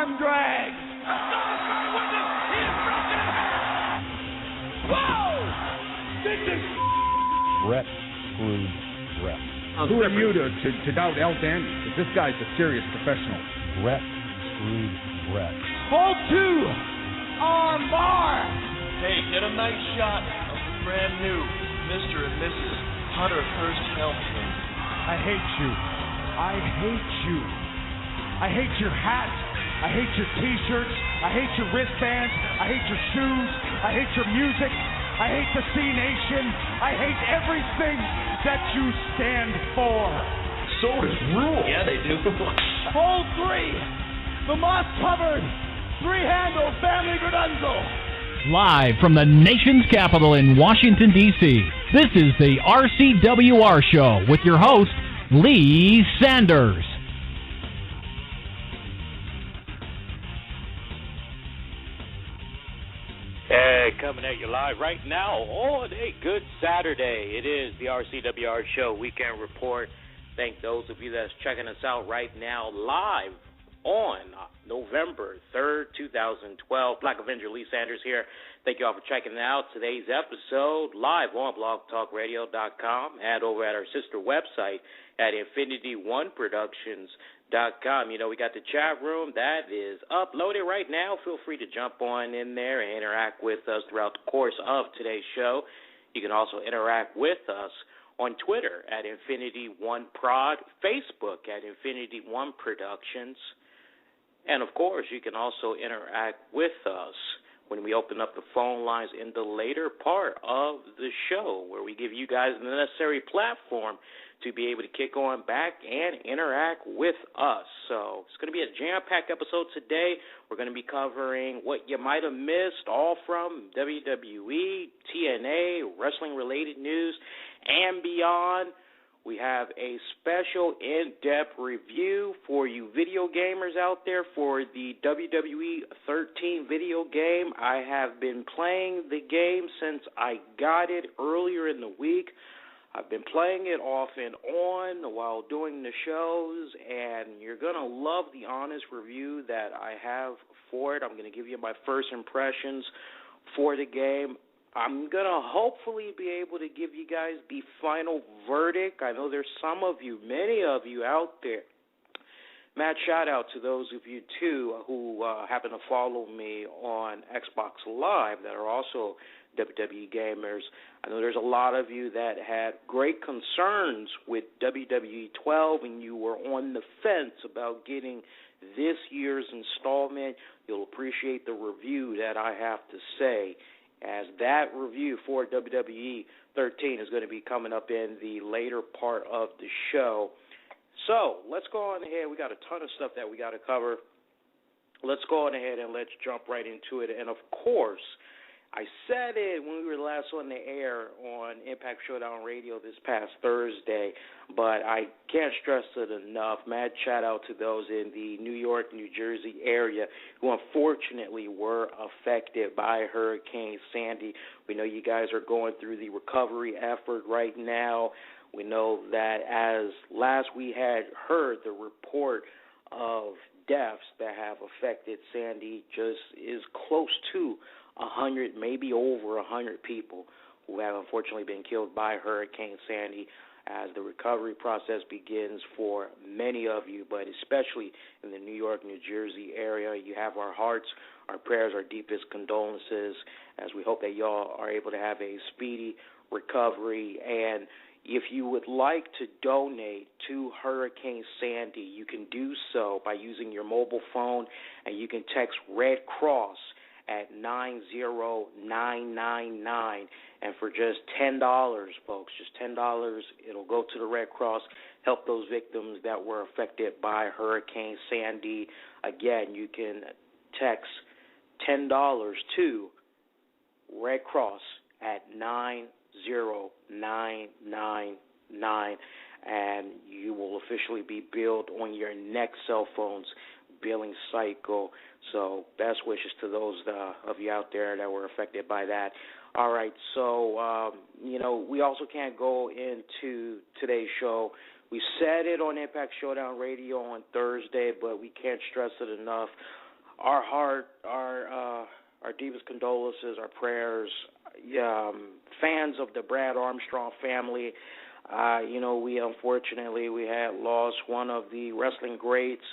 arm drag. Whoa! This is Brett screwed Brett. Who are you to doubt El Dandy? Because this guy's a serious professional. Brett screwed Brett. hold 2, arm bar. Hey, get a nice shot of the brand new Mr. and Mrs. Hunter Hurst Helmsley. I hate you. I hate you. I hate your hat. I hate your t-shirts. I hate your wristbands. I hate your shoes. I hate your music. I hate the C-Nation. I hate everything that you stand for. So does Rule. Yeah, they do. Hold 3, the moss-covered, 3-handle family Gradunzo. Live from the nation's capital in Washington, D.C., this is the RCWR Show with your host, Lee Sanders. Hey, coming at you live right now on a good Saturday. It is the RCWR Show Weekend Report. Thank those of you that's checking us out right now live on November 3rd, 2012. Black Avenger Lee Sanders here. Thank you all for checking out today's episode live on blogtalkradio.com and over at our sister website at InfinityOneProductions.com. You know, we got the chat room that is uploaded right now. Feel free to jump on in there and interact with us throughout the course of today's show. You can also interact with us on Twitter at InfinityOneProd, Facebook at InfinityOneProductions, and, of course, you can also interact with us when we open up the phone lines in the later part of the show, where we give you guys the necessary platform to be able to kick on back and interact with us. So it's going to be a jam-packed episode today. We're going to be covering what you might have missed, all from WWE, TNA, wrestling-related news, and beyond. We have a special in-depth review for you video gamers out there for the WWE 13 video game. I have been playing the game since I got it earlier in the week. I've been playing it off and on while doing the shows, and you're going to love the honest review that I have for it. I'm going to give you my first impressions for the game. I'm going to hopefully be able to give you guys the final verdict. I know there's some of you, many of you out there. Mad shout-out to those of you, too, who happen to follow me on Xbox Live that are also WWE gamers. I know there's a lot of you that had great concerns with WWE 12 and you were on the fence about getting this year's installment. You'll appreciate the review that I have to say, as that review for WWE 13 is going to be coming up in the later part of the show. So let's go on ahead. We got a ton of stuff that we got to cover. Let's go on ahead and let's jump right into it. And, of course, I said it when we were last on the air on Impact Showdown Radio this past Thursday, but I can't stress it enough. Mad shout-out to those in the New York, New Jersey area who unfortunately were affected by Hurricane Sandy. We know you guys are going through the recovery effort right now. We know that as last we had heard, the report of deaths that have affected Sandy just is close to 100, maybe over 100 people who have unfortunately been killed by Hurricane Sandy, as the recovery process begins for many of you, but especially in the New York, New Jersey area. You have our hearts, our prayers, our deepest condolences, as we hope that y'all are able to have a speedy recovery. And if you would like to donate to Hurricane Sandy, you can do so by using your mobile phone, and you can text Red Cross at 90999, and for just $10, folks, just $10, it'll go to the Red Cross, help those victims that were affected by Hurricane Sandy. Again, you can text $10 to Red Cross at 90999, and you will officially be billed on your next cell phone's billing cycle. So best wishes to those of you out there that were affected by that. All right, so, we also can't go into today's show. We said it on Impact Showdown Radio on Thursday, but we can't stress it enough. our deepest condolences, our prayers. Fans of the Brad Armstrong family, we unfortunately had lost one of the wrestling greats,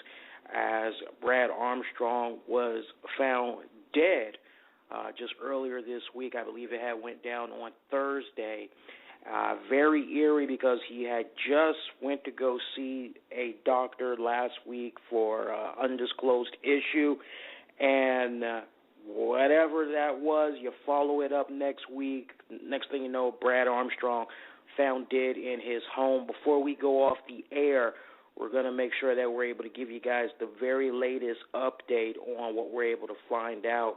as Brad Armstrong was found dead just earlier this week. I believe it had went down on Thursday. Very eerie, because he had just went to go see a doctor last week for undisclosed issue, and whatever that was, you follow it up next week. Next thing you know, Brad Armstrong found dead in his home. Before we go off the air, we're going to make sure that we're able to give you guys the very latest update on what we're able to find out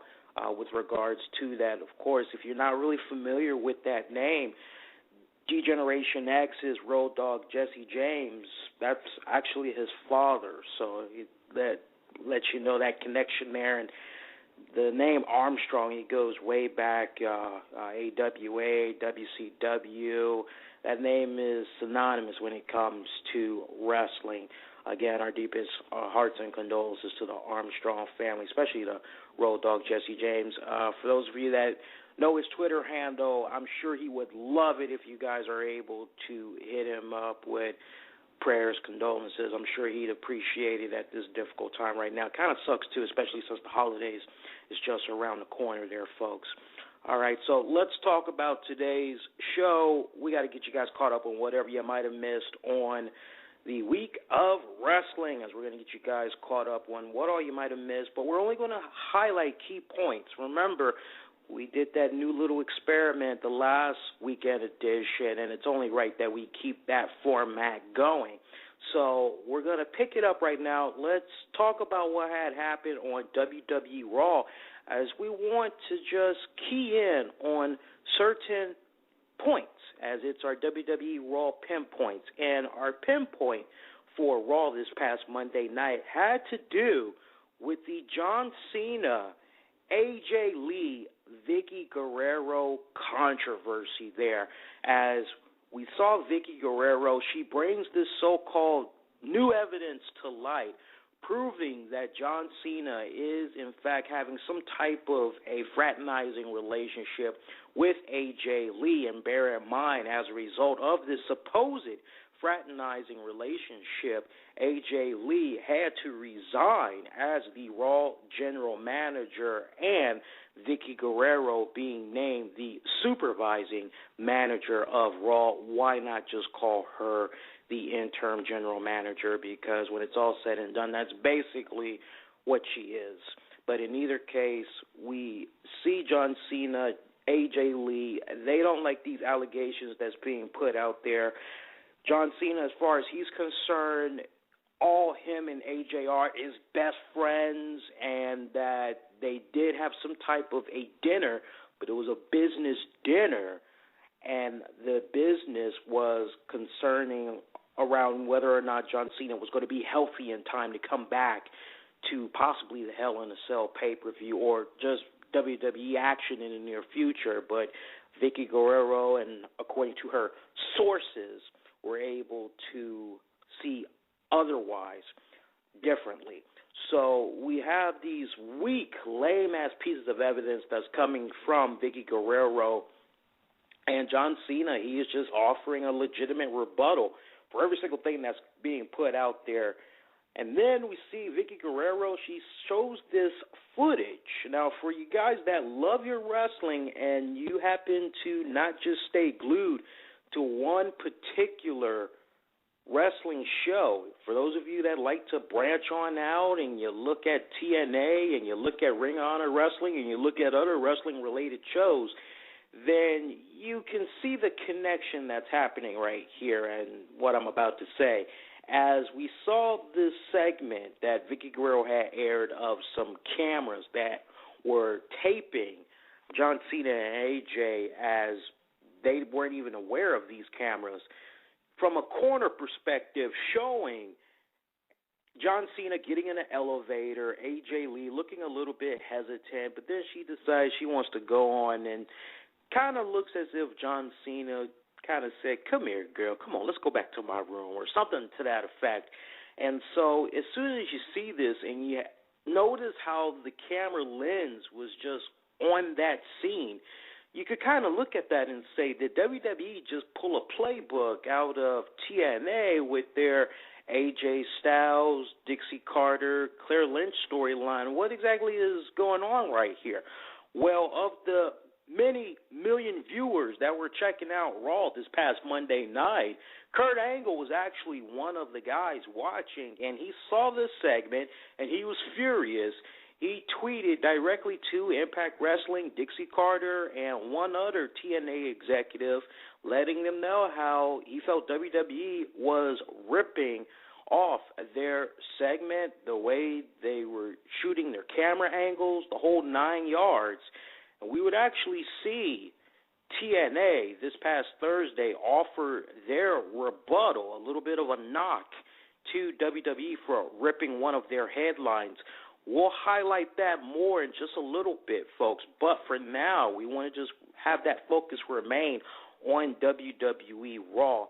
with regards to that. Of course, if you're not really familiar with that name, D-Generation X's Road Dogg Jesse James, that's actually his father. So that lets you know that connection there. And the name Armstrong, he goes way back, AWA, WCW. That name is synonymous when it comes to wrestling. Again, our deepest hearts and condolences to the Armstrong family, especially the Road Dogg Jesse James. For those of you that know his Twitter handle, I'm sure he would love it if you guys are able to hit him up with prayers, condolences. I'm sure he'd appreciate it at this difficult time right now. It kind of sucks, too, especially since the holidays is just around the corner there, folks. All right, so let's talk about today's show. We got to get you guys caught up on whatever you might have missed on the week of wrestling, as we're going to get you guys caught up on what all you might have missed, but we're only going to highlight key points. Remember, we did that new little experiment the last weekend edition, and it's only right that we keep that format going. So we're going to pick it up right now. Let's talk about what had happened on WWE Raw, as we want to just key in on certain points, as it's our WWE Raw pinpoints. And our pinpoint for Raw this past Monday night had to do with the John Cena, AJ Lee, Vicky Guerrero controversy there. As we saw Vicky Guerrero, she brings this so-called new evidence to light, proving that John Cena is, in fact, having some type of a fraternizing relationship with AJ Lee. And bear in mind, as a result of this supposed fraternizing relationship, AJ Lee had to resign as the Raw general manager, and Vicky Guerrero being named the supervising manager of Raw. Why not just call her the interim general manager? Because when it's all said and done, that's basically what she is. But in either case, we see John Cena, AJ Lee, they don't like these allegations that's being put out there. John Cena, as far as he's concerned, all him and AJ are is best friends, and that they did have some type of a dinner, but it was a business dinner, and the business was concerning around whether or not John Cena was going to be healthy in time to come back to possibly the Hell in a Cell pay-per-view or just WWE action in the near future. But Vicky Guerrero, and according to her sources, were able to see otherwise, differently. So we have these weak, lame-ass pieces of evidence that's coming from Vicky Guerrero, and John Cena, he is just offering a legitimate rebuttal for every single thing that's being put out there. And then we see Vicky Guerrero, she shows this footage. Now, for you guys that love your wrestling and you happen to not just stay glued to one particular wrestling show, for those of you that like to branch on out and you look at TNA and you look at Ring of Honor Wrestling and you look at other wrestling-related shows, then you can see the connection that's happening right here and what I'm about to say. As we saw this segment that Vicky Guerrero had aired of some cameras that were taping John Cena and AJ, as they weren't even aware of these cameras, from a corner perspective, showing John Cena getting in an elevator, AJ Lee looking a little bit hesitant, but then she decides she wants to go on and kind of looks as if John Cena kind of said, "Come here, girl, come on, let's go back to my room," or something to that effect. And so as soon as you see this and you notice how the camera lens was just on that scene, you could kind of look at that and say, did WWE just pull a playbook out of TNA with their AJ Styles, Dixie Carter, Claire Lynch storyline? What exactly is going on right here? Well, of the many million viewers that were checking out Raw this past Monday night, Kurt Angle was actually one of the guys watching, and he saw this segment, and he was furious. He tweeted directly to Impact Wrestling, Dixie Carter, and one other TNA executive, letting them know how he felt WWE was ripping off their segment, the way they were shooting their camera angles, the whole 9 yards. And we would actually see TNA this past Thursday offer their rebuttal, a little bit of a knock to WWE for ripping one of their headlines. We'll highlight that more in just a little bit, folks. But for now, we want to just have that focus remain on WWE Raw.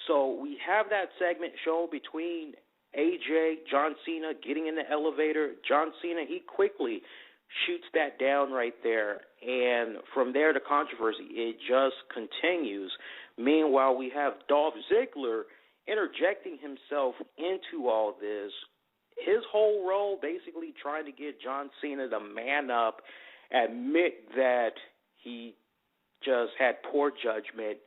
So we have that segment shown between AJ, John Cena getting in the elevator. John Cena, he quickly shoots that down right there. And from there, the controversy, it just continues. Meanwhile, we have Dolph Ziggler interjecting himself into all this. His whole role basically trying to get John Cena to man up, admit that he just had poor judgment,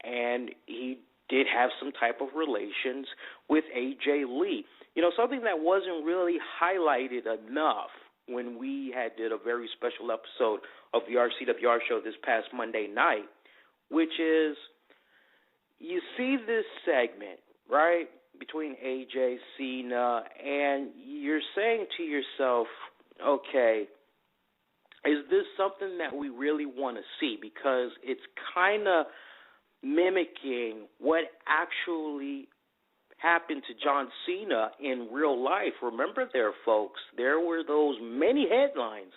and he did have some type of relations with AJ Lee. You know, something that wasn't really highlighted enough when we did a very special episode of the RCWR Show this past Monday night, which is you see this segment, right, between AJ, Cena, and you're saying to yourself, okay, is this something that we really want to see? Because it's kind of mimicking what actually happened to John Cena in real life. Remember there, folks, there were those many headlines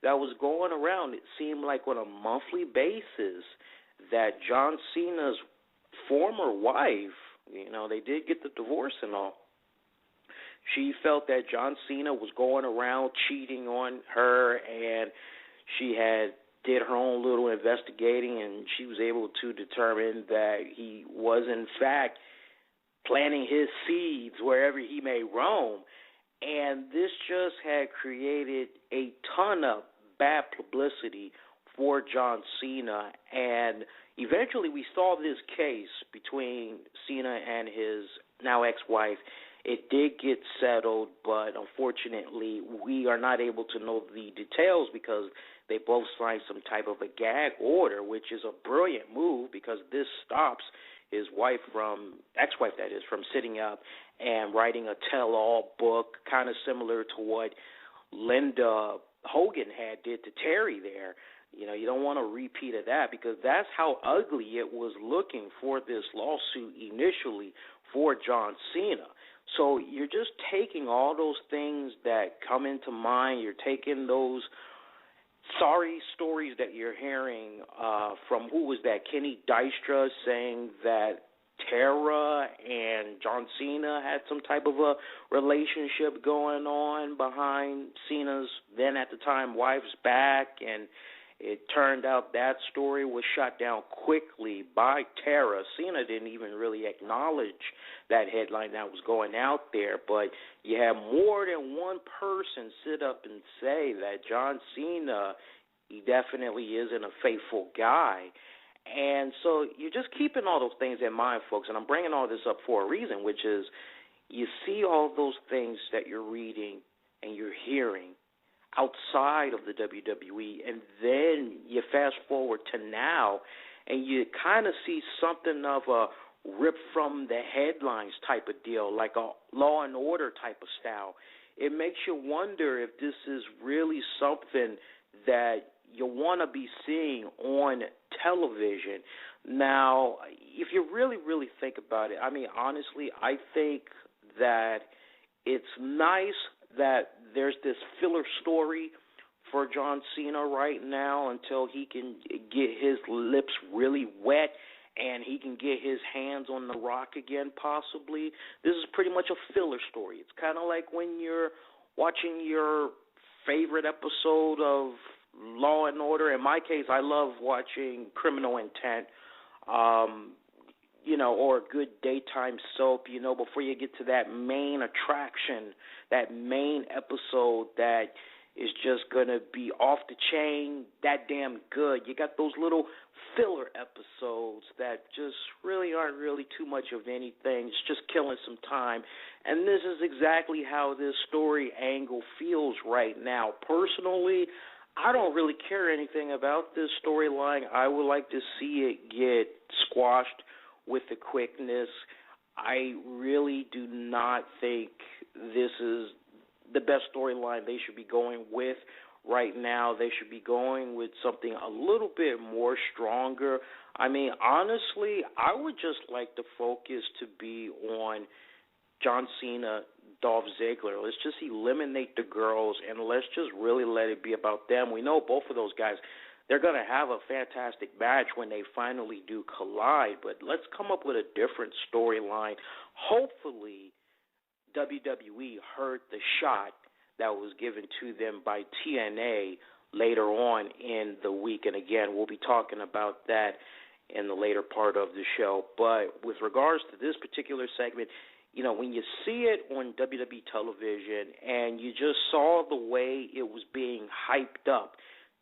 that was going around, it seemed like on a monthly basis, that John Cena's former wife, you know, they did get the divorce and all, she felt that John Cena was going around cheating on her, and she did her own little investigating, and she was able to determine that he was, in fact, planting his seeds wherever he may roam. And this just had created a ton of bad publicity for John Cena. And eventually we saw this case between Cena and his now ex-wife. It did get settled, but unfortunately we are not able to know the details because they both signed some type of a gag order, which is a brilliant move because this stops his wife ex-wife that is, from sitting up and writing a tell-all book, kind of similar to what Linda Hogan did to Terry there. You know, you don't want a repeat of that because that's how ugly it was looking for this lawsuit initially for John Cena. So you're just taking all those things that come into mind. You're taking those sorry stories that you're hearing from, who was that, Kenny Dystra, saying that Tara and John Cena had some type of a relationship going on behind Cena's then at the time wife's back, and it turned out that story was shut down quickly by Tara. Cena didn't even really acknowledge that headline that was going out there, but you have more than one person sit up and say that John Cena, he definitely isn't a faithful guy. And so you're just keeping all those things in mind, folks, and I'm bringing all this up for a reason, which is you see all those things that you're reading and you're hearing outside of the WWE, and then you fast forward to now, and you kind of see something of a rip from the headlines type of deal, like a Law and Order type of style. It makes you wonder if this is really something that you want to be seeing on television. Now, if you really, really think about it, I mean, honestly, I think that it's nice that there's this filler story for John Cena right now until he can get his lips really wet and he can get his hands on The Rock again, possibly. This is pretty much a filler story. It's kind of like when you're watching your favorite episode of Law and Order. In my case, I love watching Criminal Intent, or a good daytime soap, before you get to that main attraction, that main episode that is just going to be off the chain, that damn good. You got those little filler episodes that just really aren't really too much of anything. It's just killing some time. And this is exactly how this story angle feels right now. Personally, I don't really care anything about this storyline. I would like to see it get squashed with the quickness. I really do not think this is the best storyline they should be going with right now. They should be going with something a little bit more stronger. I mean, honestly, I would just like the focus to be on John Cena, Dolph Ziggler. Let's just eliminate the girls, and let's just really let it be about them. We know both of those guys, they're going to have a fantastic match when they finally do collide, but let's come up with a different storyline. Hopefully, WWE heard the shot that was given to them by TNA later on in the week, and again, we'll be talking about that in the later part of the show. But with regards to this particular segment, when you see it on WWE television and you just saw the way it was being hyped up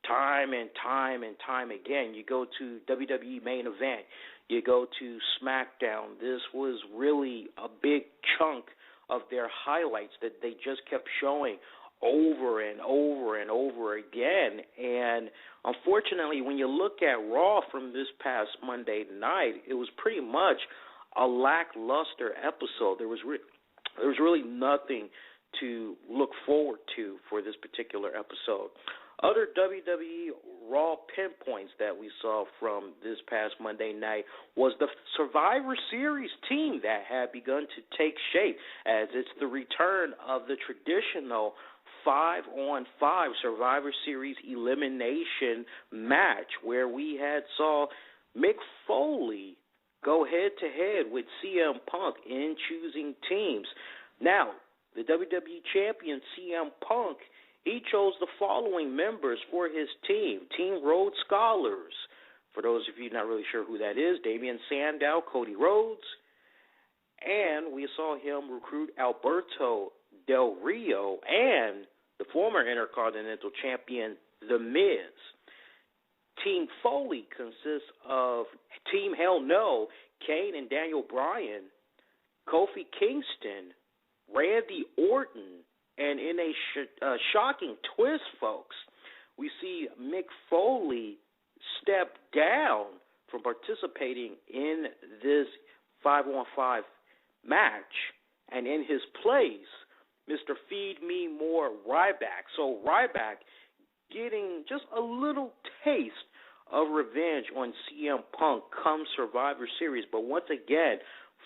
time and time and time again, you go to WWE Main Event, you go to SmackDown, this was really a big chunk of their highlights that they just kept showing over and over and over again. And unfortunately, when you look at Raw from this past Monday night, it was pretty much a lackluster episode. There was really nothing to look forward to for this particular episode. Other WWE Raw pinpoints that we saw from this past Monday night was the Survivor Series team that had begun to take shape, as it's the return of the traditional 5-on-5 Survivor Series elimination match, where we had saw Mick Foley go head-to-head with CM Punk in choosing teams. Now, the WWE Champion CM Punk, he chose the following members for his team. Team Rhodes Scholars. For those of you not really sure who that is, Damian Sandow, Cody Rhodes. And we saw him recruit Alberto Del Rio and the former Intercontinental Champion, The Miz. Team Foley consists of Team Hell No, Kane and Daniel Bryan, Kofi Kingston, Randy Orton, and in a shocking twist, folks, we see Mick Foley step down from participating in this 5-on-5 match, and in his place, Mr. Feed Me More Ryback. So Ryback getting just a little taste of revenge on CM Punk come Survivor Series. But once again,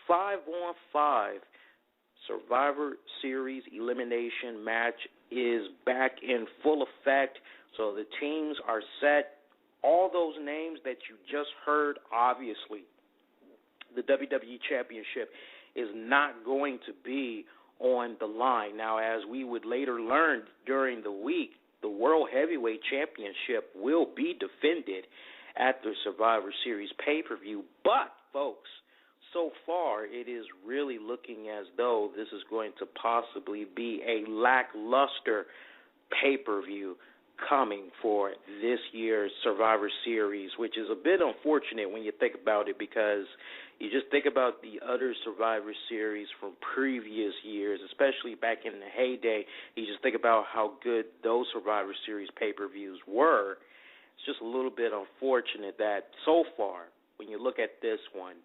5-on-5 Survivor Series elimination match is back in full effect. So the teams are set. All those names that you just heard, obviously, the WWE Championship is not going to be on the line. Now, as we would later learn during the week, the World Heavyweight Championship will be defended at the Survivor Series pay-per-view. But, folks, so far it is really looking as though this is going to possibly be a lackluster pay-per-view coming for this year's Survivor Series, which is a bit unfortunate when you think about it, because you just think about the other Survivor Series from previous years, especially back in the heyday. You just think about how good those Survivor Series pay-per-views were. It's just a little bit unfortunate that so far, when you look at this one,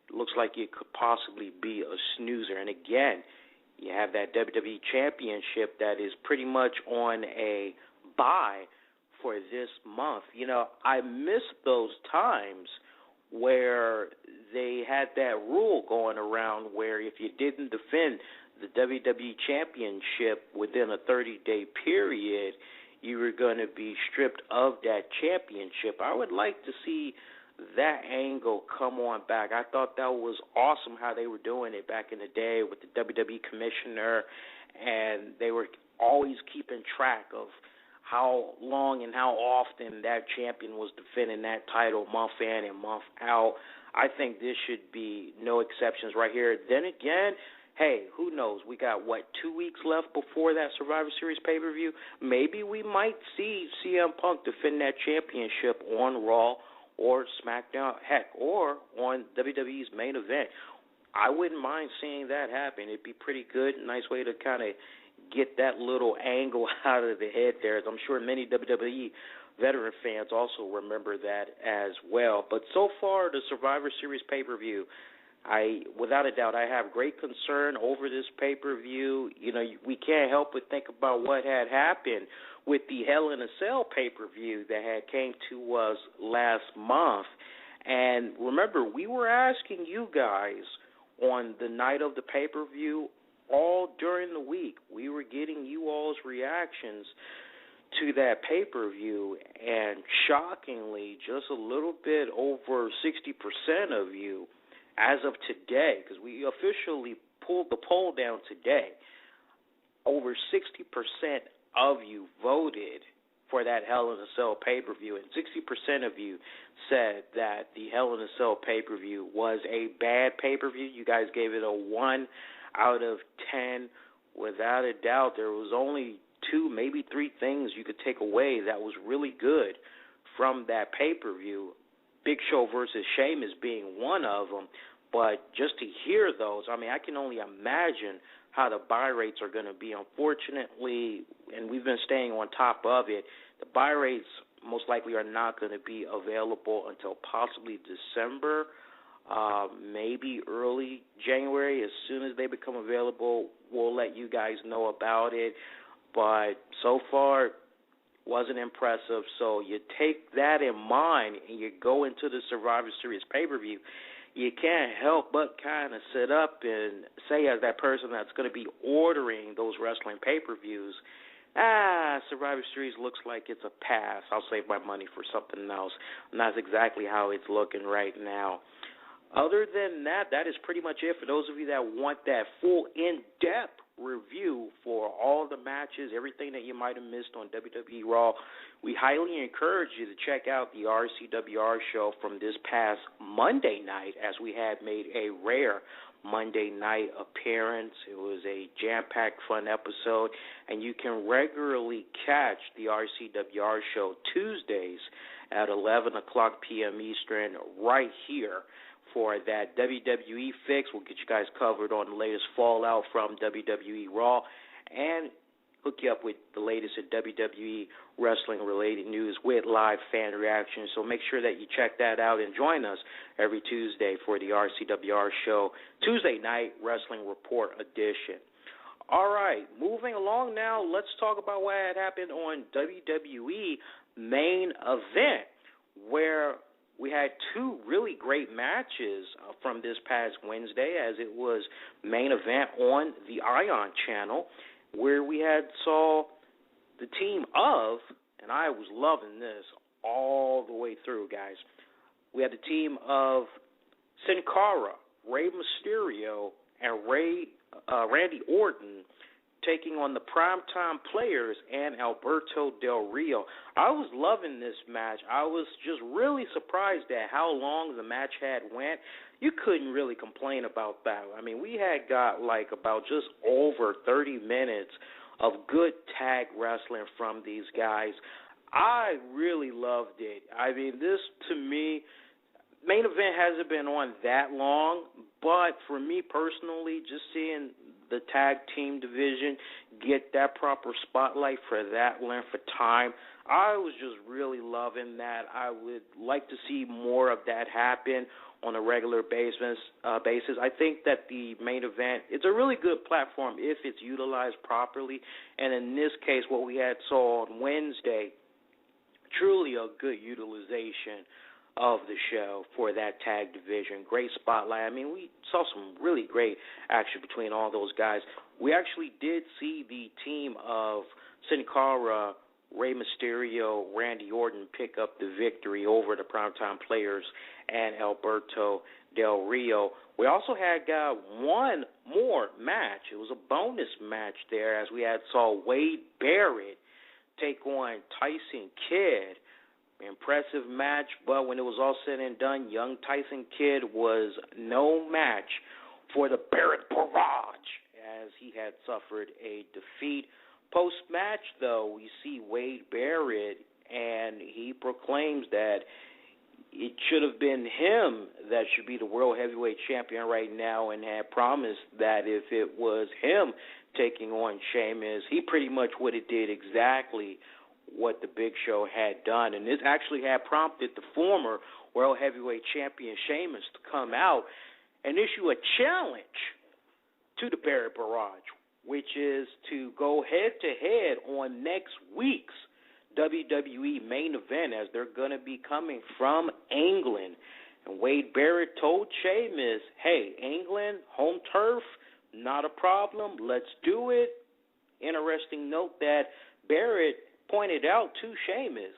it looks like it could possibly be a snoozer. And again, you have that WWE Championship that is pretty much on a bye for this month. You know, I miss those times where they had that rule going around where if you didn't defend the WWE Championship within a 30-day period, you were going to be stripped of that championship. I would like to see that angle come on back. I thought that was awesome how they were doing it back in the day with the WWE commissioner, and they were always keeping track of how long and how often that champion was defending that title month in and month out. I think this should be no exceptions right here. Then again, hey, who knows? We got, 2 weeks left before that Survivor Series pay-per-view? Maybe we might see CM Punk defend that championship on Raw or SmackDown, heck, or on WWE's Main Event. I wouldn't mind seeing that happen. It'd be pretty good, nice way to kind of get that little angle out of the head there. I'm sure many WWE veteran fans also remember that as well. But so far, the Survivor Series pay-per-view, without a doubt, I have great concern over this pay-per-view. You know, we can't help but think about what had happened with the Hell in a Cell pay-per-view that had came to us last month. And remember, we were asking you guys on the night of the pay-per-view all during the week. We were getting you all's reactions to that pay-per-view, and shockingly, just a little bit over 60% of you, as of today, because we officially pulled the poll down today, over 60% of you voted for that Hell in a Cell pay-per-view, and 60% of you said that the Hell in a Cell pay-per-view was a bad pay-per-view. You guys gave it a 1 out of 10. Without a doubt, there was only 2, maybe 3 things you could take away that was really good from that pay-per-view. Big Show versus Sheamus being one of them, but just to hear those, I mean, I can only imagine how the buy rates are going to be. Unfortunately, and we've been staying on top of it, the buy rates most likely are not going to be available until possibly December, maybe early January. As soon as they become available, we'll let you guys know about it. But so far, wasn't impressive. So you take that in mind and you go into the Survivor Series pay-per-view, you can't help but kind of sit up and say, as that person that's going to be ordering those wrestling pay-per-views, Survivor Series looks like it's a pass. I'll save my money for something else. And that's exactly how it's looking right now. Other than that, that is pretty much it. For those of you that want that full in-depth review for all the matches, everything that you might have missed on WWE Raw, we highly encourage you to check out the RCWR show from this past Monday night, as we had made a rare Monday night appearance. It was a jam-packed, fun episode, and you can regularly catch the RCWR show Tuesdays at 11 o'clock p.m. Eastern right here for that WWE fix. We'll get you guys covered on the latest fallout from WWE Raw and hook you up with the latest in WWE wrestling-related news with live fan reactions. So make sure that you check that out and join us every Tuesday for the RCWR Show, Tuesday Night Wrestling Report edition. All right, moving along now, let's talk about what had happened on WWE Main Event, where we had 2 really great matches from this past Wednesday, as it was Main Event on the Ion channel, where we saw the team of, and I was loving this all the way through, guys. We had the team of Sin Cara, Rey Mysterio, and Randy Orton taking on the Primetime Players and Alberto Del Rio. I was loving this match. I was just really surprised at how long the match had went. You couldn't really complain about that. I mean, we had got about just over 30 minutes of good tag wrestling from these guys. I really loved it. I mean, this, to me, Main Event hasn't been on that long, but for me personally, just seeing the tag team division get that proper spotlight for that length of time, I was just really loving that. I would like to see more of that happen on a regular basis. I think that the Main Event, it's a really good platform if it's utilized properly, and in this case, what we saw on Wednesday, truly a good utilization of the show for that tag division. Great spotlight. I mean, we saw some really great action between all those guys. We actually did see the team of Sin Cara, Rey Mysterio, Randy Orton pick up the victory over the Primetime Players and Alberto Del Rio. We also had one more match. It was a bonus match there as we saw Wade Barrett take on Tyson Kidd. Impressive match, but when it was all said and done, young Tyson Kidd was no match for the Barrett Barrage as he had suffered a defeat. Post-match, though, we see Wade Barrett, and he proclaims that it should have been him that should be the World Heavyweight Champion right now, and had promised that if it was him taking on Sheamus, he pretty much would have did exactly what the Big Show had done. And this actually had prompted the former World Heavyweight Champion Sheamus to come out and issue a challenge to the Barrett Barrage, which is to go head-to-head on next week's WWE Main Event, as they're going to be coming from England. And Wade Barrett told Sheamus, hey, England, home turf, not a problem, let's do it. Interesting note that Barrett pointed out to Sheamus,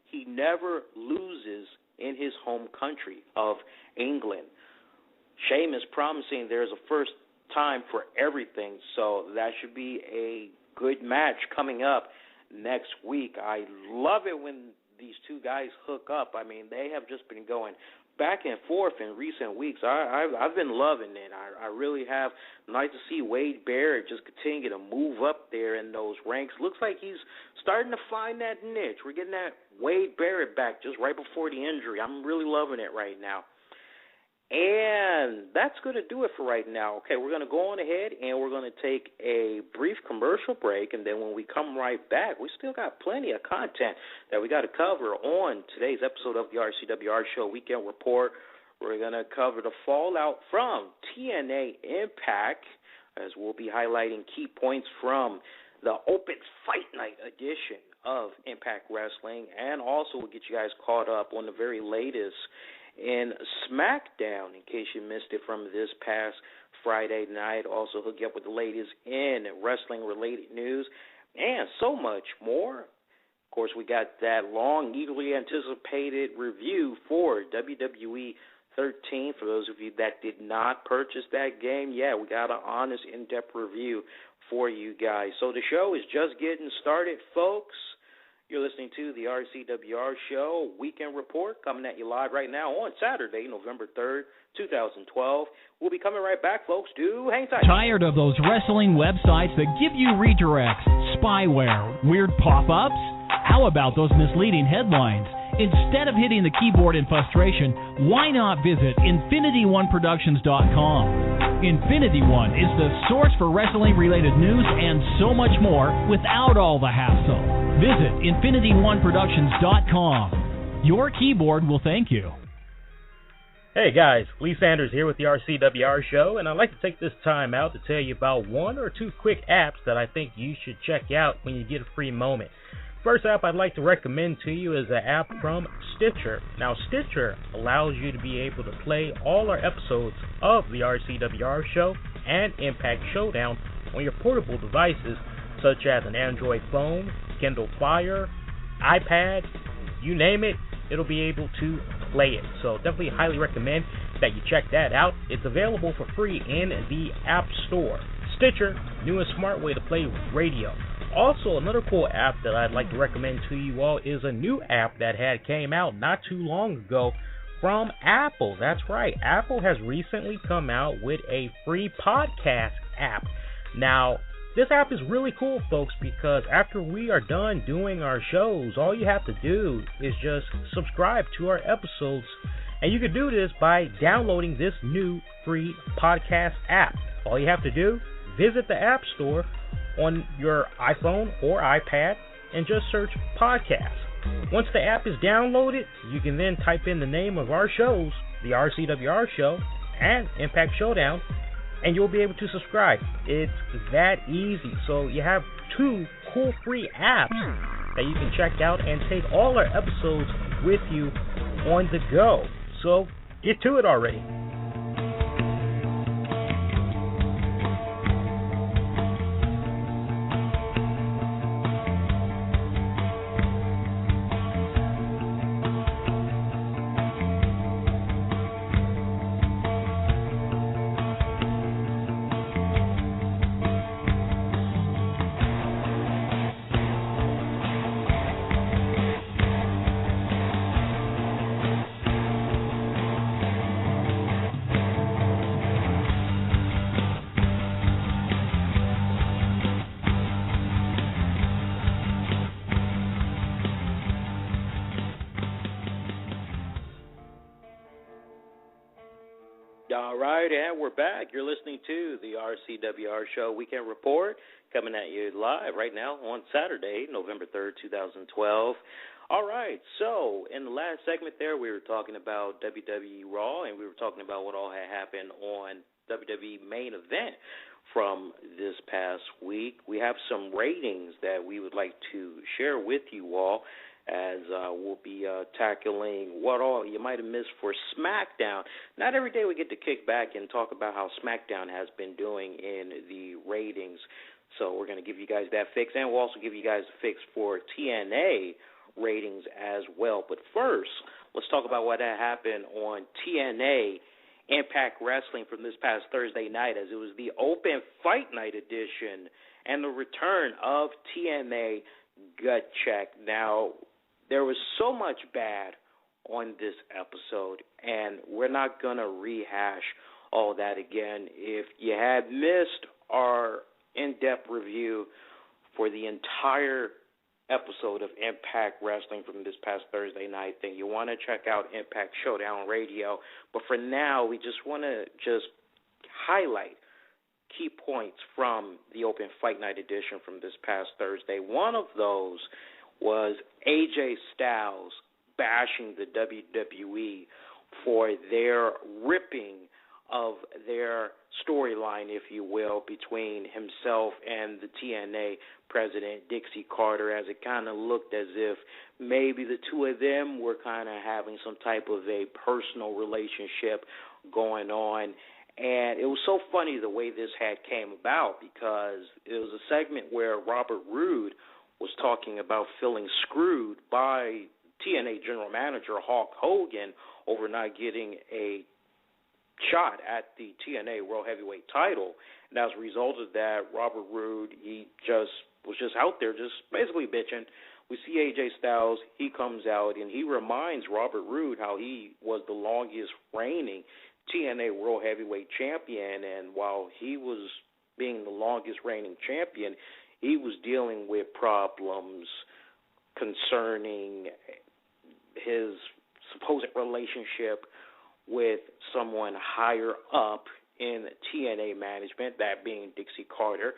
he never loses in his home country of England. Sheamus promising there's a first time for everything, so that should be a good match coming up next week. I love it when these two guys hook up. I mean, they have just been going back and forth in recent weeks. I've been loving it. I really have. Nice to see Wade Barrett just continue to move up there in those ranks. Looks like he's starting to find that niche. We're getting that Wade Barrett back just right before the injury. I'm really loving it right now. And that's going to do it for right now. Okay, we're going to go on ahead and we're going to take a brief commercial break. And then when we come right back, we still got plenty of content that we got to cover on today's episode of the RCWR Show Weekend Report. We're going to cover the fallout from TNA Impact, as we'll be highlighting key points from the Open Fight Night edition of Impact Wrestling. And also we'll get you guys caught up on the very latest in SmackDown, in case you missed it from this past Friday night. Also hook you up with the latest in wrestling-related news and so much more. Of course, we got that long, eagerly anticipated review for WWE 13. For those of you that did not purchase that game, yeah, we got an honest, in-depth review for you guys. So the show is just getting started, folks. You're listening to the RCWR Show Weekend Report, coming at you live right now on Saturday, November 3rd, 2012. We'll be coming right back, folks. Do hang tight. Tired of those wrestling websites that give you redirects, spyware, weird pop-ups? How about those misleading headlines? Instead of hitting the keyboard in frustration, why not visit InfinityOneProductions.com? Infinity One is the source for wrestling-related news and so much more without all the hassle. Visit InfinityOneProductions.com. Your keyboard will thank you. Hey guys, Lee Sanders here with the RCWR Show, and I'd like to take this time out to tell you about one or two quick apps that I think you should check out when you get a free moment. First app I'd like to recommend to you is an app from Stitcher. Now, Stitcher allows you to be able to play all our episodes of the RCWR Show and Impact Showdown on your portable devices, such as an Android phone, Kindle Fire, iPad, you name it, it'll be able to play it. So definitely highly recommend that you check that out. It's available for free in the App Store. Stitcher, new and smart way to play radio. Also, another cool app that I'd like to recommend to you all is a new app that came out not too long ago from Apple. That's right, Apple has recently come out with a free podcast app. Now, this app is really cool, folks, because after we are done doing our shows, all you have to do is just subscribe to our episodes. And you can do this by downloading this new free podcast app. All you have to do, visit the App Store on your iPhone or iPad and just search podcast. Once the app is downloaded, you can then type in the name of our shows, the RCWR Show and Impact Showdown, and you'll be able to subscribe. It's that easy. So you have two cool free apps that you can check out and take all our episodes with you on the go. So get to it already. All right, and we're back. You're listening to the RCWR Show Weekend Report, coming at you live right now on Saturday, November 3rd, 2012. All right, so in the last segment there, we were talking about WWE Raw, and we were talking about what all had happened on WWE Main Event from this past week. We have some ratings that we would like to share with you all, as we'll be tackling what all you might have missed for SmackDown. Not every day we get to kick back and talk about how SmackDown has been doing in the ratings. So we're going to give you guys that fix, and we'll also give you guys a fix for TNA ratings as well. But first, let's talk about what had happened on TNA Impact Wrestling from this past Thursday night, as it was the Open Fight Night edition and the return of TNA Gut Check. Now, there was so much bad on this episode, and we're not going to rehash all that again. If you had missed our in-depth review for the entire episode of Impact Wrestling from this past Thursday night, then you want to check out Impact Showdown Radio. But for now, we just want to highlight key points from the Open Fight Night edition from this past Thursday. One of those was AJ Styles bashing the WWE for their ripping of their storyline, if you will, between himself and the TNA president, Dixie Carter, as it kind of looked as if maybe the two of them were kind of having some type of a personal relationship going on. And it was so funny the way this had came about, because it was a segment where Robert Roode was talking about feeling screwed by TNA General Manager Hulk Hogan over not getting a shot at the TNA World Heavyweight title. And as a result of that, Robert Roode, he was just out there just basically bitching. We see AJ Styles, he comes out, and he reminds Robert Roode how he was the longest reigning TNA World Heavyweight Champion, and while he was being the longest reigning champion, he was dealing with problems concerning his supposed relationship with someone higher up in TNA management, that being Dixie Carter,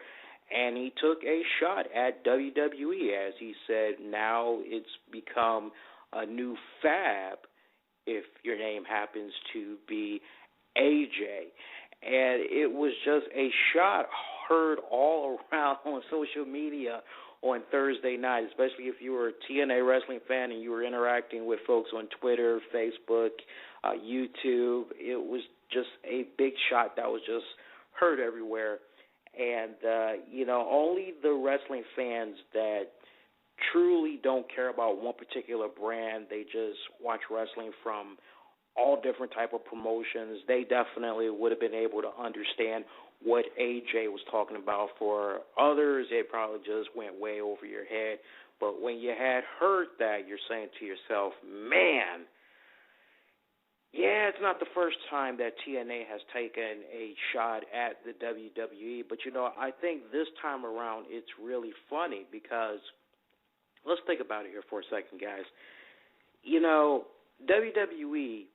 and he took a shot at WWE, as he said now it's become a new fab if your name happens to be AJ. And it was just a shot heard all around on social media on Thursday night, especially if you were a TNA wrestling fan and you were interacting with folks on Twitter, Facebook, YouTube. It was just a big shot that was just heard everywhere. And, only the wrestling fans that truly don't care about one particular brand, they just watch wrestling from all different type of promotions, they definitely would have been able to understand what AJ was talking about. For others, it probably just went way over your head. But when you had heard that, you're saying to yourself, man, yeah, it's not the first time that TNA has taken a shot at the WWE. But, I think this time around it's really funny, because let's think about it here for a second, guys. WWE,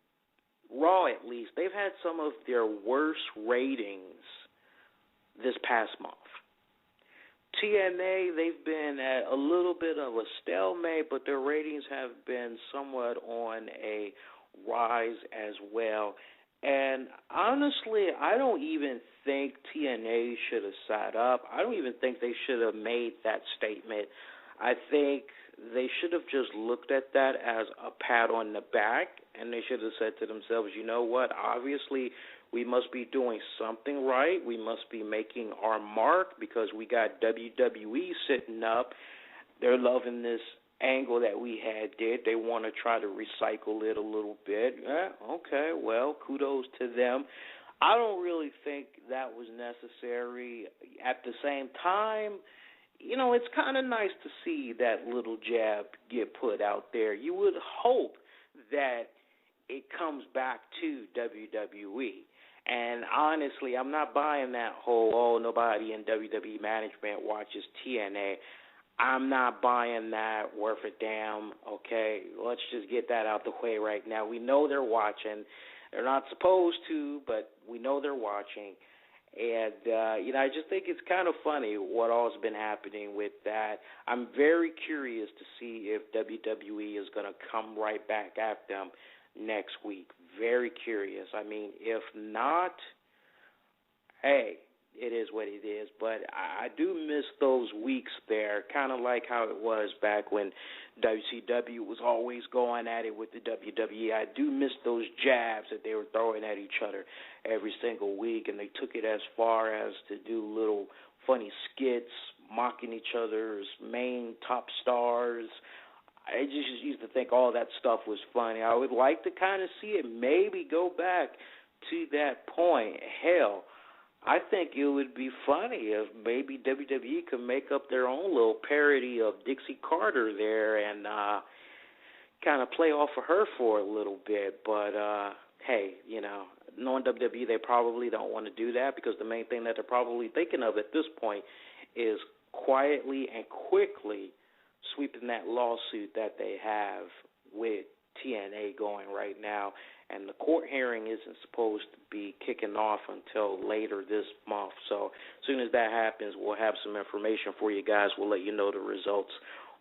Raw at least, they've had some of their worst ratings this past month. TNA, they've been at a little bit of a stalemate, but their ratings have been somewhat on a rise as well. And honestly, I don't even think TNA should have sat up. I don't even think they should have made that statement. I think they should have just looked at that as a pat on the back, and they should have said to themselves, you know what, obviously we must be doing something right. We must be making our mark, because we got WWE sitting up. They're loving this angle that we did. They want to try to recycle it a little bit. Okay, well, kudos to them. I don't really think that was necessary. At the same time, it's kind of nice to see that little jab get put out there. You would hope that it comes back to WWE. And honestly, I'm not buying that whole, nobody in WWE management watches TNA. I'm not buying that worth a damn, okay? Let's just get that out the way right now. We know they're watching. They're not supposed to, but we know they're watching. And, I just think it's kind of funny what all's been happening with that. I'm very curious to see if WWE is going to come right back at them next week. Very curious. I mean, if not, hey, it is what it is. But I do miss those weeks there, kind of like how it was back when WCW was always going at it with the WWE. I do miss those jabs that they were throwing at each other every single week, and they took it as far as to do little funny skits, mocking each other's main top stars. I just used to think all that stuff was funny. I would like to kind of see it maybe go back to that point. Hell, I think it would be funny if maybe WWE could make up their own little parody of Dixie Carter there and kind of play off of her for a little bit. But, hey, knowing WWE, they probably don't want to do that because the main thing that they're probably thinking of at this point is quietly and quickly sweeping that lawsuit that they have with TNA going right now. And the court hearing isn't supposed to be kicking off until later this month. So as soon as that happens, we'll have some information for you guys. We'll let you know the results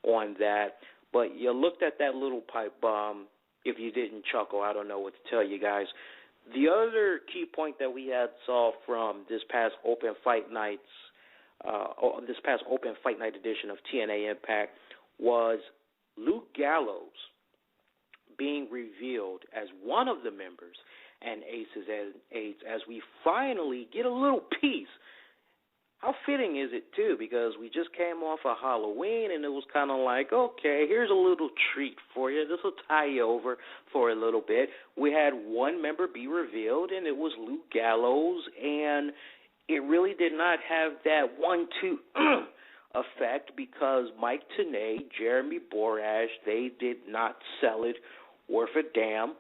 on that. But you looked at that little pipe bomb. If you didn't chuckle, I don't know what to tell you guys. The other key point that we had saw from this past Open Fight Night edition of TNA Impact was Luke Gallows being revealed as one of the members and Aces and Eights as we finally get a little piece. How fitting is it, too, because we just came off of Halloween, and it was kind of like, okay, here's a little treat for you. This will tie you over for a little bit. We had one member be revealed, and it was Luke Gallows, and it really did not have that 1-2 effect because Mike Tenay, Jeremy Borash, they did not sell it worth a damn.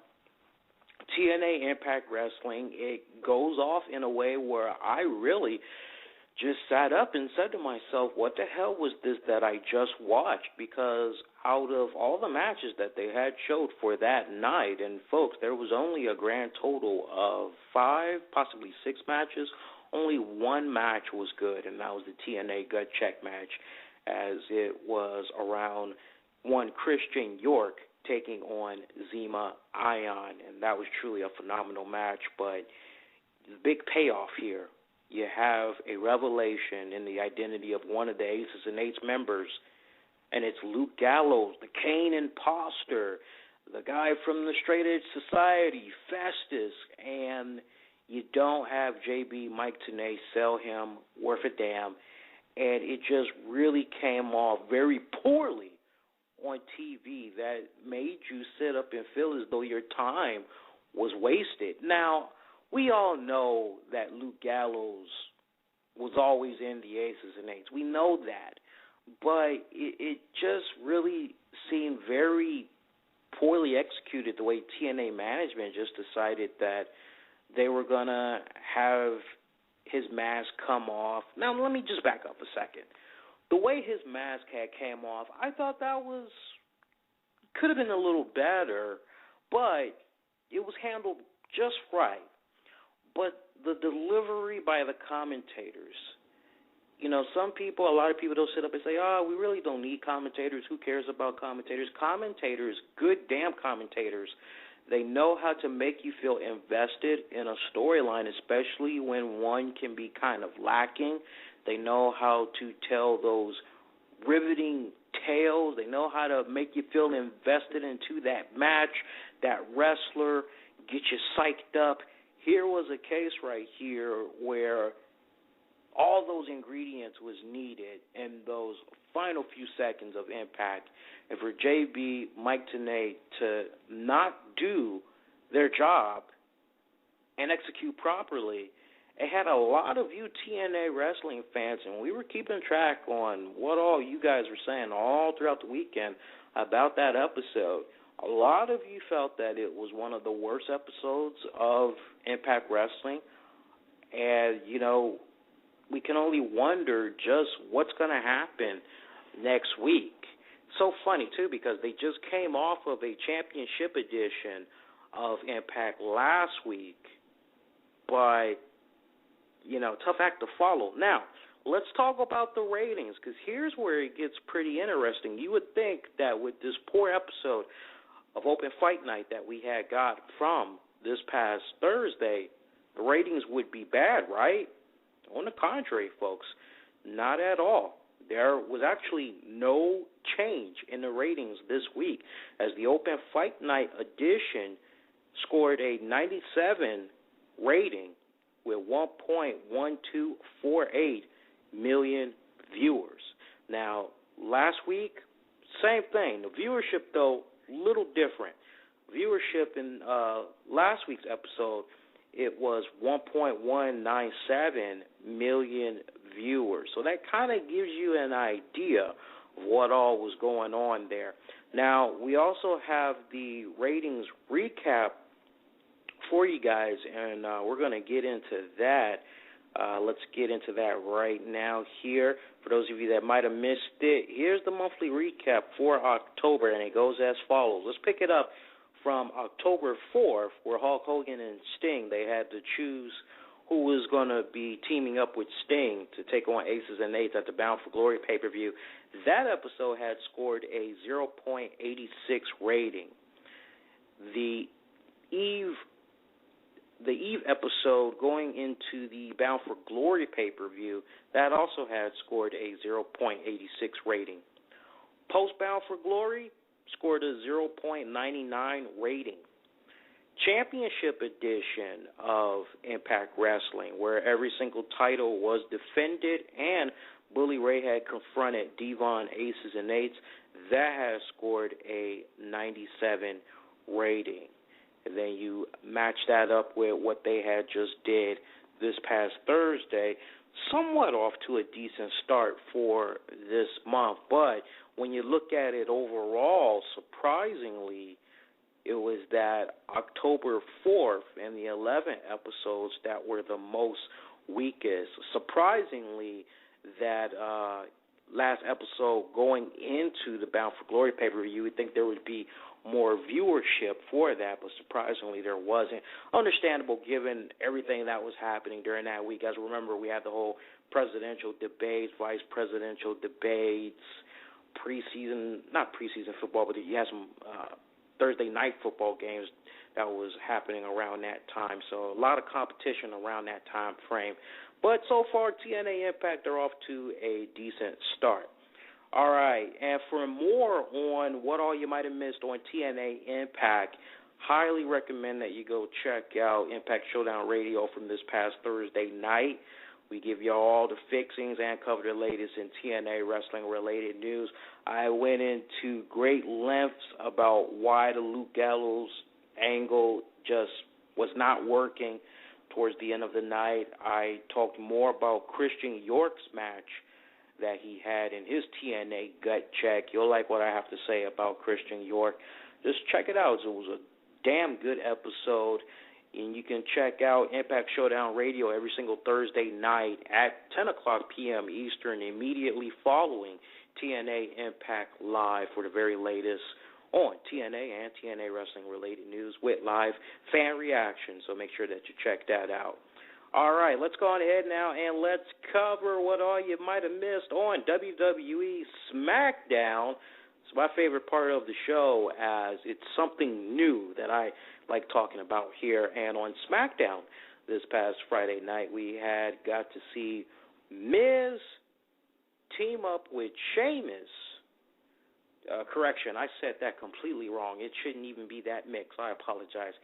TNA Impact Wrestling, it goes off in a way where I really just sat up and said to myself, what the hell was this that I just watched? Because out of all the matches that they had showed for that night, and folks, there was only a grand total of 5, possibly 6 matches. Only one match was good, and that was the TNA gut check match, as it was around one Christian York taking on Zema Ion, and that was truly a phenomenal match. But the big payoff here, you have a revelation in the identity of one of the Aces and Eights members, and it's Luke Gallows, the Kane imposter, the guy from the Straight Edge Society, Festus, and you don't have JB Mike Tenay sell him worth a damn, and it just really came off very poorly on TV that made you sit up and feel as though your time was wasted. Now, we all know that Luke Gallows was always in the Aces and Eights. We know that. But it just really seemed very poorly executed the way TNA management just decided that they were going to have his mask come off. Now, let me just back up a second. The way his mask had came off, I thought that could have been a little better, but it was handled just right. But the delivery by the commentators, a lot of people don't sit up and say, we really don't need commentators. Who cares about commentators? Commentators, good damn commentators, they know how to make you feel invested in a storyline, especially when one can be kind of lacking. They know how to tell those riveting tales. They know how to make you feel invested into that match, that wrestler, get you psyched up. Here was a case right here where all those ingredients was needed in those final few seconds of Impact. And for JB, Mike Tenay to not do their job and execute properly, it had a lot of you TNA wrestling fans, and we were keeping track on what all you guys were saying all throughout the weekend about that episode. A lot of you felt that it was one of the worst episodes of Impact Wrestling, and, we can only wonder just what's going to happen next week. So funny, too, because they just came off of a championship edition of Impact last week, but, tough act to follow. Now, let's talk about the ratings, because here's where it gets pretty interesting. You would think that with this poor episode of Open Fight Night that we had got from this past Thursday, the ratings would be bad, right? On the contrary, folks, not at all. There was actually no change in the ratings this week, as the Open Fight Night edition scored a 97 rating with 1.1248 million viewers. Now, last week, same thing. The viewership, though, little different. Viewership in last week's episode, it was 1.197 million viewers. So that kind of gives you an idea of what all was going on there. Now, we also have the ratings recap for you guys, and we're going to get into that. Let's get into that right now here. For those of you that might have missed it, here's the monthly recap for October, and it goes as follows. Let's pick it up from October 4th, where Hulk Hogan and Sting, they had to choose who was going to be teaming up with Sting to take on Aces and Eights at the Bound for Glory pay-per-view. That episode had scored a 0.86 rating. The Eve episode going into the Bound for Glory pay-per-view, that also had scored a 0.86 rating. Post-Bound for Glory scored a 0.99 rating. Championship edition of Impact Wrestling, where every single title was defended and Bully Ray had confronted Devon Aces and Eights, that has scored a 97 rating. And then you match that up with what they had just did this past Thursday, somewhat off to a decent start for this month. But when you look at it overall, surprisingly, it was that October 4th and the 11 episodes that were the most weakest. Surprisingly, that last episode going into the Bound for Glory pay-per-view, you would think there would be more viewership for that, but surprisingly there wasn't. Understandable given everything that was happening during that week. As remember, we had the whole presidential debates, vice presidential debates, not preseason football, but you had some Thursday night football games that was happening around that time. So a lot of competition around that time frame. But so far, TNA Impact are off to a decent start. All right, and for more on what all you might have missed on TNA Impact, highly recommend that you go check out Impact Showdown Radio from this past Thursday night. We give you all the fixings and cover the latest in TNA wrestling-related news. I went into great lengths about why the Luke Gallows angle just was not working towards the end of the night. I talked more about Christian York's match that he had in his TNA gut check. You'll like what I have to say about Christian York. Just check it out. It was a damn good episode. And you can check out Impact Showdown Radio every single Thursday night at 10 o'clock p.m. Eastern, immediately following TNA Impact Live for the very latest on TNA and TNA wrestling-related news with live fan reactions. So make sure that you check that out. All right, let's go on ahead now and let's cover what all you might have missed on WWE Smackdown. It's my favorite part of the show, as it's something new that I like talking about here. And on SmackDown this past Friday night, we had got to see Miz team up with Sheamus. Correction, I said that completely wrong. It shouldn't even be that mix. I apologize.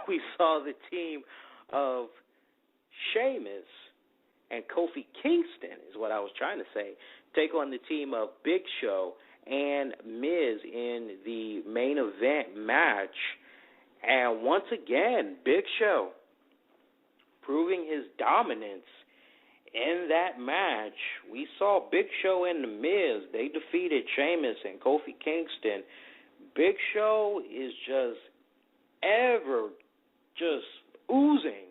We saw the team of Sheamus and Kofi Kingston, is what I was trying to say, take on the team of Big Show and Miz in the main event match. And once again, Big Show proving his dominance in that match. We saw Big Show and The Miz. They defeated Sheamus and Kofi Kingston. Big Show is just oozing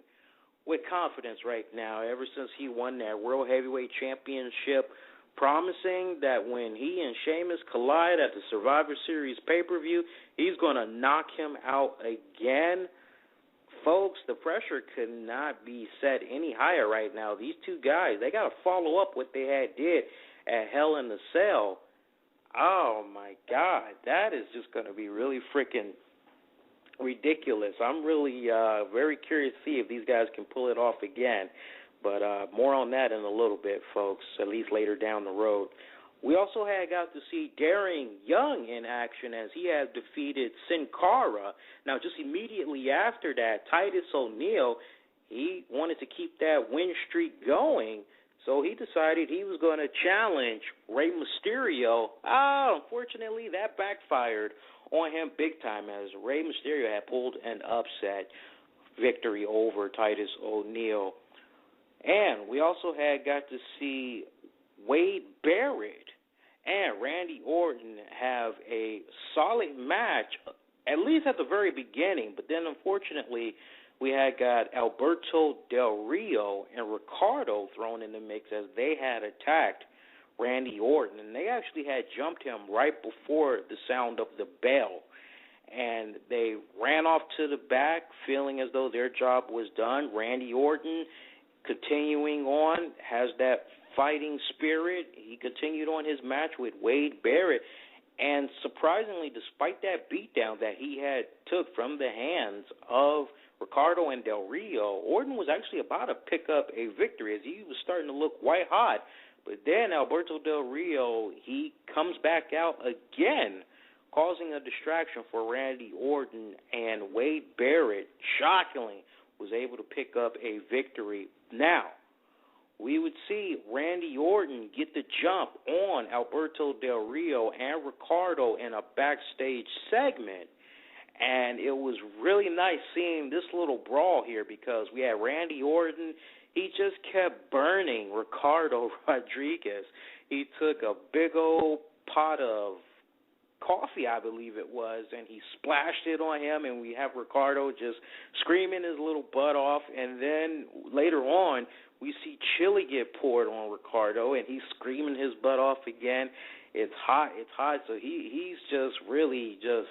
with confidence right now, ever since he won that World Heavyweight Championship promising that when he and Sheamus collide at the Survivor Series pay-per-view, he's going to knock him out again. Folks, the pressure could not be set any higher right now. These two guys, they got to follow up what they had did at Hell in the Cell. Oh, my God. That is just going to be really freaking ridiculous. I'm really very curious to see if these guys can pull it off again. But more on that in a little bit, folks, at least later down the road. We also got to see Daring Young in action as he had defeated Sin Cara. Now, just immediately after that, Titus O'Neil, he wanted to keep that win streak going, so he decided he was going to challenge Rey Mysterio. Unfortunately, that backfired on him big time as Rey Mysterio had pulled an upset victory over Titus O'Neil. And we also got to see Wade Barrett and Randy Orton have a solid match, at least at the very beginning. But then, unfortunately, we got Alberto Del Rio and Ricardo thrown in the mix as they had attacked Randy Orton. And they actually had jumped him right before the sound of the bell. And they ran off to the back feeling as though their job was done. Randy Orton, continuing on, has that fighting spirit. He continued on his match with Wade Barrett. And surprisingly, despite that beatdown that he had took from the hands of Ricardo and Del Rio, Orton was actually about to pick up a victory as he was starting to look white hot. But then Alberto Del Rio, he comes back out again, causing a distraction for Randy Orton, and Wade Barrett, shockingly, was able to pick up a victory. Now, we would see Randy Orton get the jump on Alberto Del Rio and Ricardo in a backstage segment. And it was really nice seeing this little brawl here because we had Randy Orton. He just kept burning Ricardo Rodriguez. He took a big old pot of coffee, I believe it was, and he splashed it on him, and we have Ricardo just screaming his little butt off. And then later on, we see chili get poured on Ricardo, and he's screaming his butt off again. It's hot. So he's just really just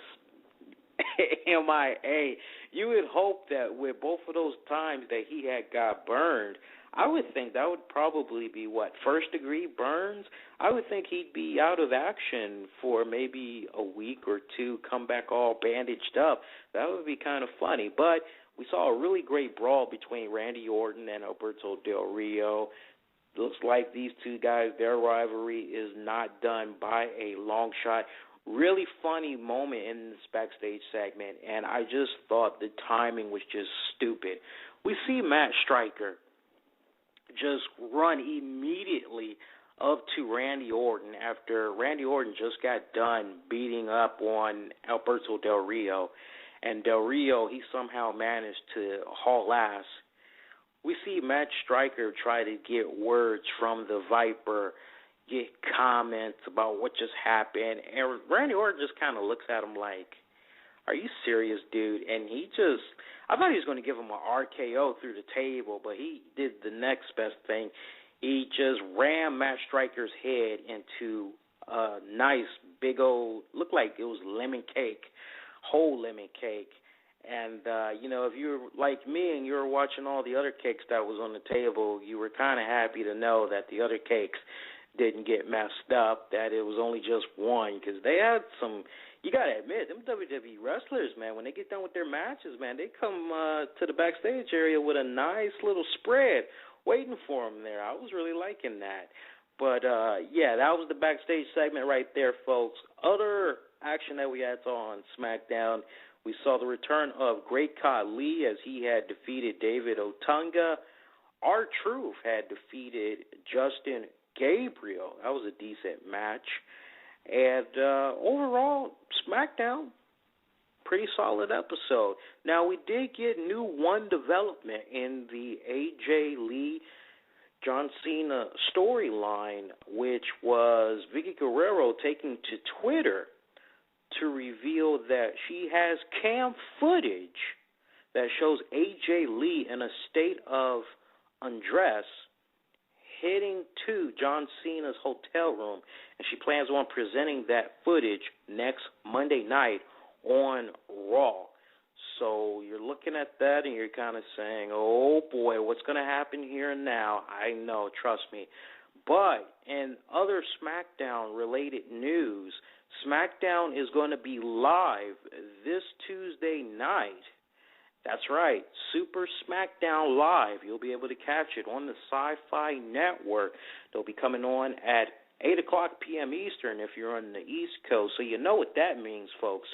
MIA. You would hope that with both of those times that he had got burned, I would think that would probably be, first-degree burns? I would think he'd be out of action for maybe a week or two, come back all bandaged up. That would be kind of funny. But we saw a really great brawl between Randy Orton and Alberto Del Rio. Looks like these two guys, their rivalry is not done by a long shot. Really funny moment in this backstage segment, and I just thought the timing was just stupid. We see Matt Striker just run immediately up to Randy Orton after Randy Orton just got done beating up on Alberto Del Rio. And Del Rio, he somehow managed to haul ass. We see Matt Striker try to get words from the Viper, get comments about what just happened. And Randy Orton just kind of looks at him like, are you serious, dude? And I thought he was going to give him an RKO through the table, but he did the next best thing. He just rammed Matt Striker's head into a nice big old, looked like it was lemon cake, whole lemon cake. And, if you were like me and you were watching all the other cakes that was on the table, you were kind of happy to know that the other cakes didn't get messed up, that it was only just one, because they had some, you got to admit, them WWE wrestlers, man, when they get done with their matches, man, they come to the backstage area with a nice little spread waiting for them there. I was really liking that. But, that was the backstage segment right there, folks. Other action that we had on SmackDown, we saw the return of Great Khali as he had defeated David Otunga. R-Truth had defeated Justin Gabriel. That was a decent match. And overall, SmackDown, pretty solid episode. Now, we did get new one development in the AJ Lee, John Cena storyline, which was Vicky Guerrero taking to Twitter to reveal that she has cam footage that shows AJ Lee in a state of undress heading to John Cena's hotel room, and she plans on presenting that footage next Monday night on Raw. So you're looking at that and you're kind of saying, oh boy, what's going to happen here and now? I know, trust me. But in other SmackDown-related news, SmackDown is going to be live this Tuesday night. That's right, Super SmackDown Live. You'll be able to catch it on the Sci-Fi Network. They'll be coming on at 8 o'clock p.m. Eastern if you're on the East Coast. So you know what that means, folks.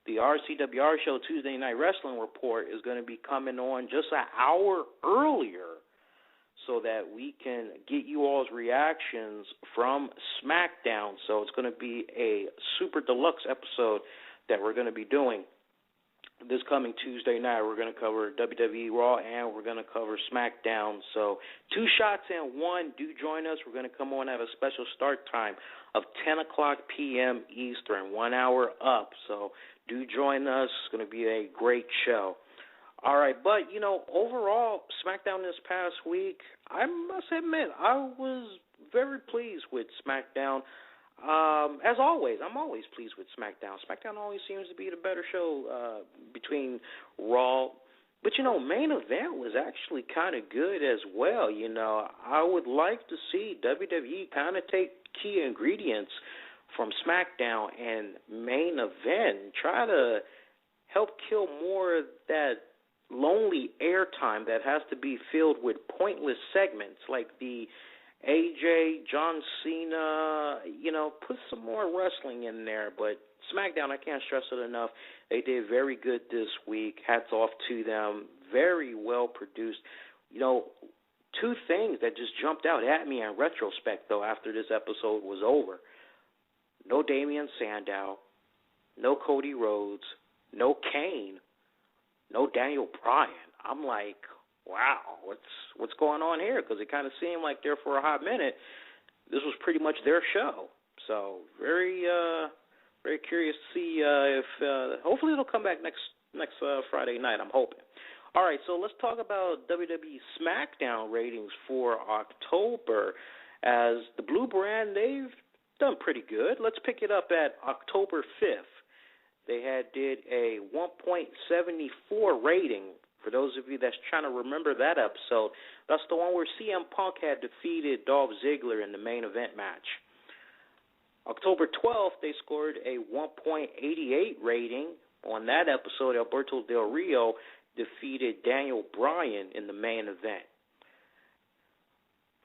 The RCWR Show Tuesday Night Wrestling Report is going to be coming on just an hour earlier so that we can get you all's reactions from SmackDown. So it's going to be a super deluxe episode that we're going to be doing this coming Tuesday night. We're going to cover WWE Raw and we're going to cover SmackDown. So 2 shots in one. Do join us. We're going to come on at a special start time of 10 o'clock p.m. Eastern, 1 hour up. So do join us. It's going to be a great show. All right, but, overall, SmackDown this past week, I must admit, I was very pleased with SmackDown. As always, I'm always pleased with SmackDown. SmackDown always seems to be the better show between Raw. But, Main Event was actually kind of good as well. I would like to see WWE kind of take key ingredients from SmackDown and Main Event and try to help kill more of that lonely airtime that has to be filled with pointless segments like the AJ, John Cena, put some more wrestling in there. But SmackDown, I can't stress it enough, they did very good this week. Hats off to them. Very well produced. 2 things that just jumped out at me in retrospect, though, after this episode was over. No Damian Sandow, no Cody Rhodes, no Kane, no Daniel Bryan. I'm like, wow, what's going on here? Because it kind of seemed like there for a hot minute, this was pretty much their show. So very curious to see if hopefully it'll come back next Friday night. I'm hoping. All right, so let's talk about WWE SmackDown ratings for October. As the Blue Brand, they've done pretty good. Let's pick it up at October 5th. They did a 1.74 rating. For those of you that's trying to remember that episode, that's the one where CM Punk had defeated Dolph Ziggler in the main event match. October 12th, they scored a 1.88 rating. On that episode, Alberto Del Rio defeated Daniel Bryan in the main event.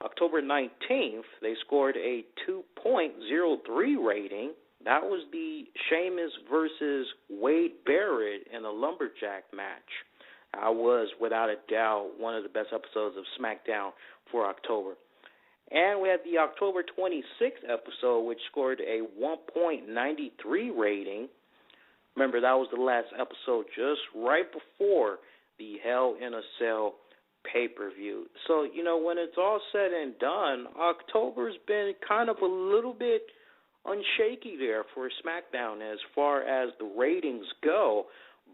October 19th, they scored a 2.03 rating. That was the Sheamus versus Wade Barrett in a lumberjack match. That was, without a doubt, one of the best episodes of SmackDown for October. And we had the October 26th episode, which scored a 1.93 rating. Remember, that was the last episode just right before the Hell in a Cell pay-per-view. So, when it's all said and done, October's been kind of a little bit unshaky there for SmackDown as far as the ratings go.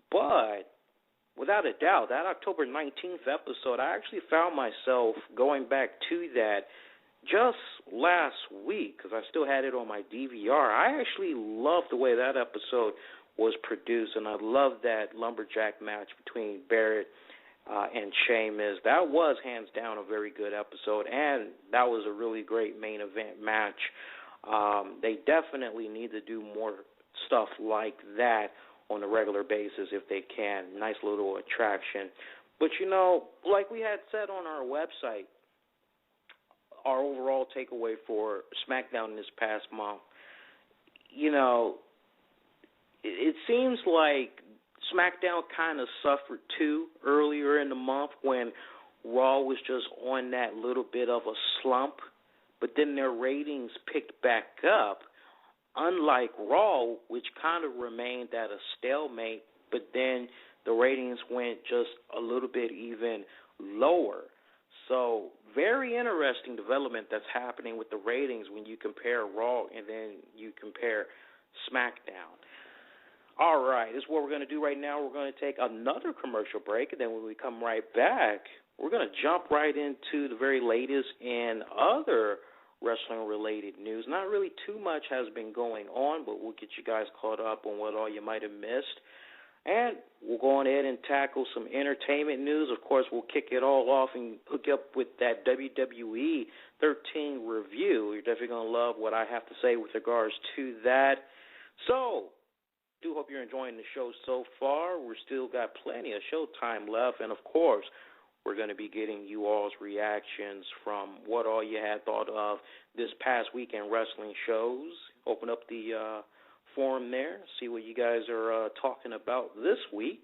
But without a doubt, that October 19th episode, I actually found myself going back to that just last week because I still had it on my DVR. I actually loved the way that episode was produced, and I loved that lumberjack match between Barrett and Sheamus. That was hands down a very good episode, and that was a really great main event match. They definitely need to do more stuff like that on a regular basis if they can. Nice little attraction. But, like we had said on our website, our overall takeaway for SmackDown this past month, it seems like SmackDown kind of suffered too earlier in the month when Raw was just on that little bit of a slump, but then their ratings picked back up, unlike Raw, which kind of remained at a stalemate, but then the ratings went just a little bit even lower. So very interesting development that's happening with the ratings when you compare Raw and then you compare SmackDown. All right, this is what we're going to do right now. We're going to take another commercial break, and then when we come right back, we're going to jump right into the very latest in other wrestling-related news. Not really too much has been going on, but we'll get you guys caught up on what all you might have missed. And we'll go on ahead and tackle some entertainment news. Of course, we'll kick it all off and hook up with that WWE 13 review. You're definitely going to love what I have to say with regards to that. So, do hope you're enjoying the show so far. We're still got plenty of show time left, and of course, we're going to be getting you all's reactions from what all you had thought of this past weekend wrestling shows. Open up the forum there, see what you guys are talking about this week.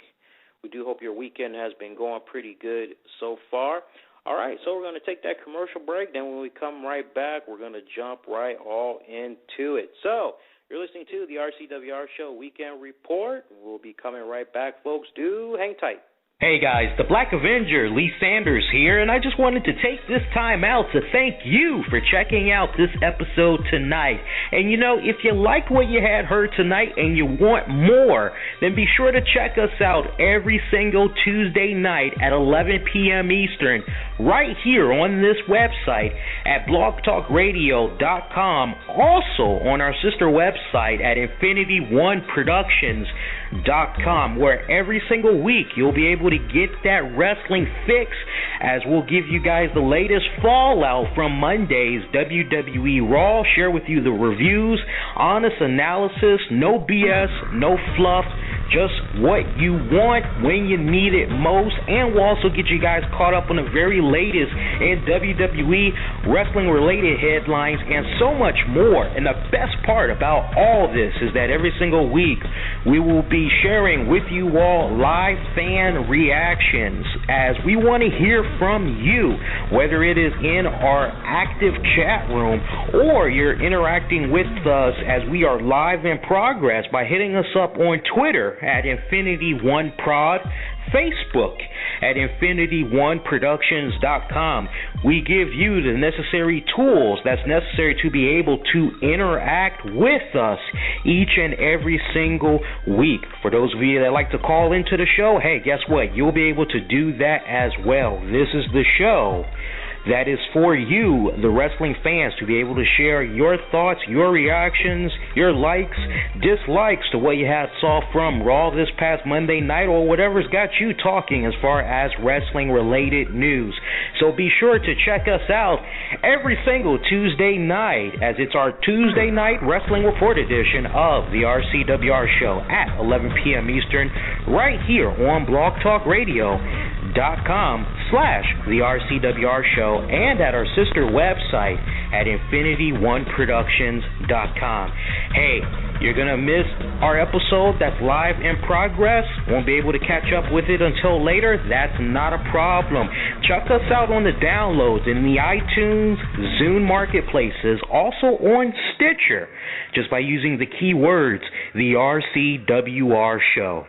We do hope your weekend has been going pretty good so far. All right, so we're going to take that commercial break. Then when we come right back, we're going to jump right all into it. So, you're listening to the RCWR Show Weekend Report. We'll be coming right back, folks. Do hang tight. Hey guys, the Black Avenger, Lee Sanders here, and I just wanted to take this time out to thank you for checking out this episode tonight. And you know, if you liked what you had heard tonight and you want more, then be sure to check us out every single Tuesday night at 11 p.m. Eastern, right here on this website at blogtalkradio.com, also on our sister website at InfinityOneProductions.com, where every single week you'll be able to get that wrestling fix, as we'll give you guys the latest fallout from Monday's WWE Raw, share with you the reviews, honest analysis, no BS, no fluff, just what you want when you need it most, and we'll also get you guys caught up on the very latest in WWE wrestling-related headlines and so much more. And the best part about all this is that every single week we will be sharing with you all live fan reactions, as we want to hear from you, whether it is in our active chat room or you're interacting with us as we are live in progress by hitting us up on Twitter at Infinity1Prod, Facebook at InfinityOneProductions.com. We give you the necessary tools that's necessary to be able to interact with us each and every single week. For those of you that like to call into the show, hey, guess what? You'll be able to do that as well. This is the show that is for you, the wrestling fans, to be able to share your thoughts, your reactions, your likes, dislikes to what you had saw from Raw this past Monday night, or whatever's got you talking as far as wrestling-related news. So be sure to check us out every single Tuesday night, as it's our Tuesday night Wrestling Report edition of the RCWR Show at 11 p.m. Eastern, right here on blogtalkradio.com/the RCWR Show, and at our sister website at InfinityOneProductions.com. Hey, you're going to miss our episode that's live in progress, won't be able to catch up with it until later. That's not a problem. Check us out on the downloads in the iTunes, Zune marketplaces, also on Stitcher, just by using the keywords, the RCWR Show.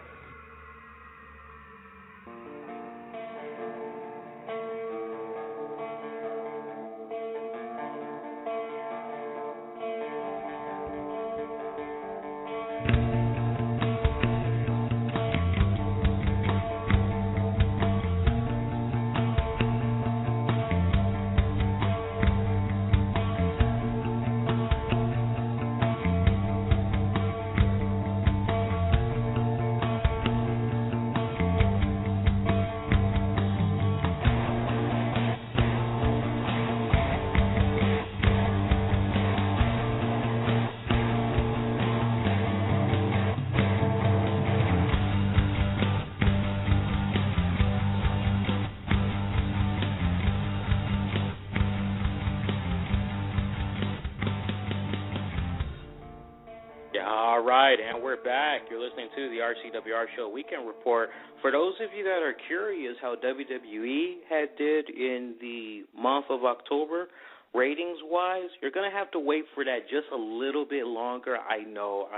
All right, and we're back. You're listening to the RCWR Show Weekend Report. For those of you that are curious how WWE did in the month of October, ratings-wise, you're going to have to wait for that just a little bit longer. I know.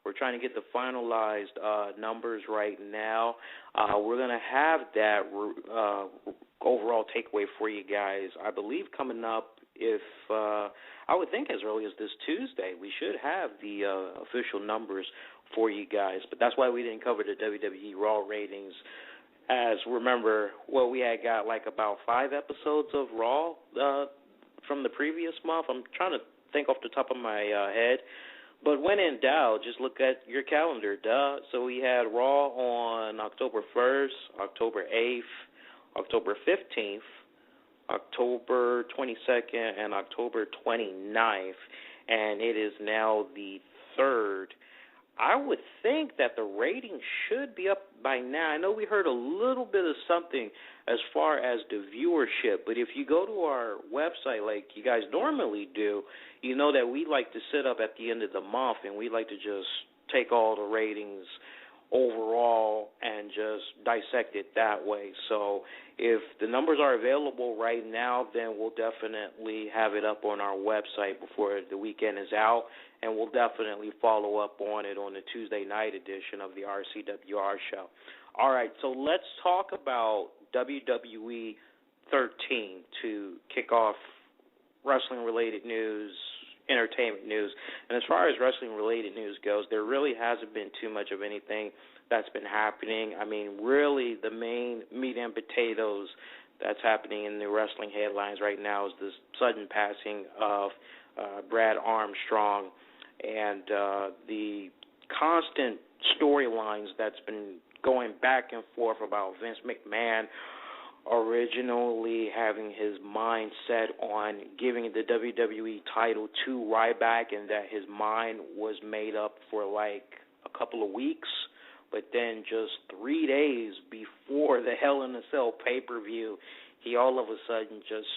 We're trying to get the finalized numbers right now. We're going to have that overall takeaway for you guys, I believe, coming up. If I would think as early as this Tuesday, we should have the official numbers for you guys. But that's why we didn't cover the WWE Raw ratings As remember, well, we had got like about 5 episodes of Raw from the previous month. I'm trying to think off the top of my head. But when in doubt, just look at your calendar, duh. So we had Raw on October 1st, October 8th, October 15th, October 22nd, and October 29th. And it is now the 3rd. I would think that the rating should be up by now. I know we heard a little bit of something as far as the viewership, but if you go to our website like you guys normally do, you know that we like to sit up at the end of the month and we like to just take all the ratings overall and just dissect it that way. So if the numbers are available right now, then we'll definitely have it up on our website before the weekend is out, and we'll definitely follow up on it on the Tuesday night edition of the RCWR Show. All right, so let's talk about WWE 13 to kick off wrestling-related news, entertainment news. And as far as wrestling-related news goes, there really hasn't been too much of anything that's been happening. I mean, really, the main meat and potatoes that's happening in the wrestling headlines right now is the sudden passing of Brad Armstrong and the constant storylines that's been going back and forth about Vince McMahon originally having his mind set on giving the WWE title to Ryback, and that his mind was made up for like a couple of weeks. But then just 3 days before the Hell in a Cell pay-per-view, he all of a sudden just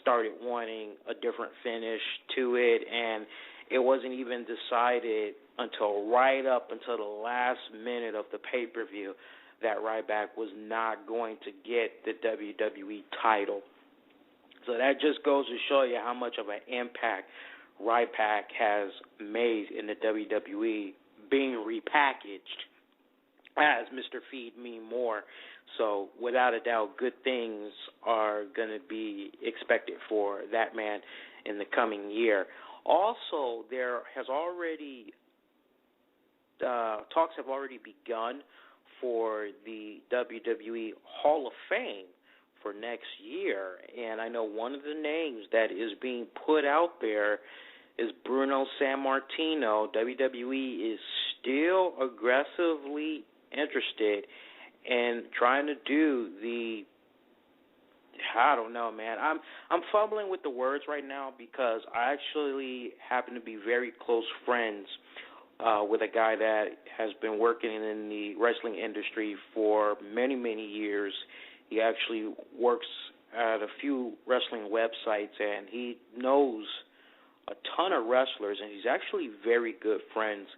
started wanting a different finish to it, and it wasn't even decided until right up until the last minute of the pay-per-view that Ryback was not going to get the WWE title. So that just goes to show you how much of an impact Ryback has made in the WWE, being repackaged as Mr. Feed Me More. So without a doubt, good things are going to be expected for that man in the coming year. Also, there has already talks have already begun for the WWE Hall of Fame for next year, and I know one of the names that is being put out there is Bruno Sammartino. WWE is still aggressively interested in trying to do the, I don't know, man. I'm fumbling with the words right now because I actually happen to be very close friends with a guy that has been working in the wrestling industry for many, many years. He actually works at a few wrestling websites, and he knows a ton of wrestlers, and he's actually very good friends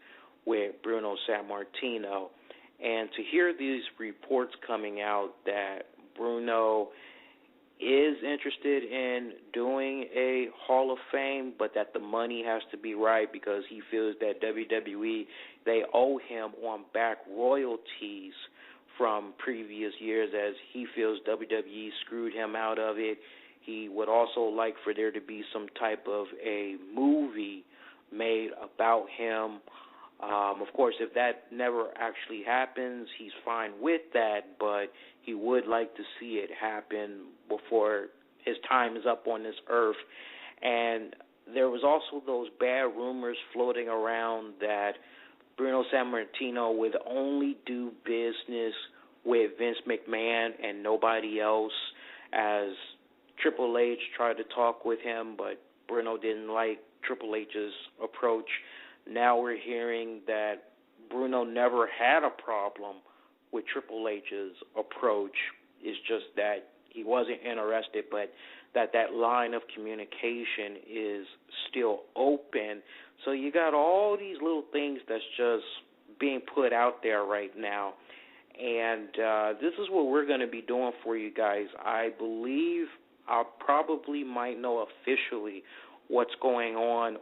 with Bruno Sammartino. And to hear these reports coming out that Bruno is interested in doing a Hall of Fame, but that the money has to be right because he feels that WWE, they owe him on back royalties from previous years, as he feels WWE screwed him out of it. He would also like for there to be some type of a movie made about him. Of course, if that never actually happens, he's fine with that, but he would like to see it happen before his time is up on this earth. And there was also those bad rumors floating around that Bruno Sammartino would only do business with Vince McMahon and nobody else, as Triple H tried to talk with him, but Bruno didn't like Triple H's approach. Now we're hearing that Bruno never had a problem with Triple H's approach. It's just that he wasn't interested, but that line of communication is still open. So you got all these little things that's just being put out there right now. And this is what we're going to be doing for you guys. I believe I probably might know officially what's going on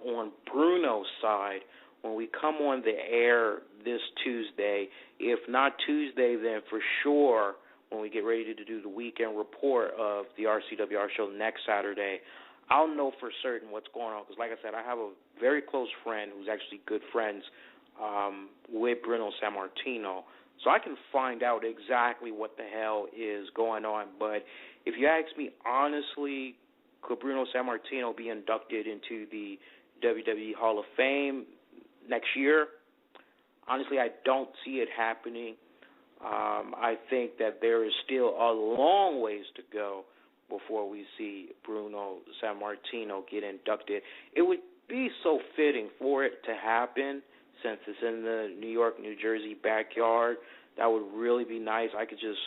Bruno's side when we come on the air this Tuesday. If not Tuesday, then for sure when we get ready to do the weekend report of the RCWR Show next Saturday, I'll know for certain what's going on. Because like I said, I have a very close friend who's actually good friends with Bruno Sammartino. so I can find out exactly what the hell is going on. But if you ask me honestly, could Bruno Sammartino be inducted into the WWE Hall of Fame next year? Honestly, I don't see it happening. I think that there is still a long ways to go before we see Bruno Sammartino get inducted. It would be so fitting for it to happen since it's in the New York, New Jersey backyard. That would really be nice. I could just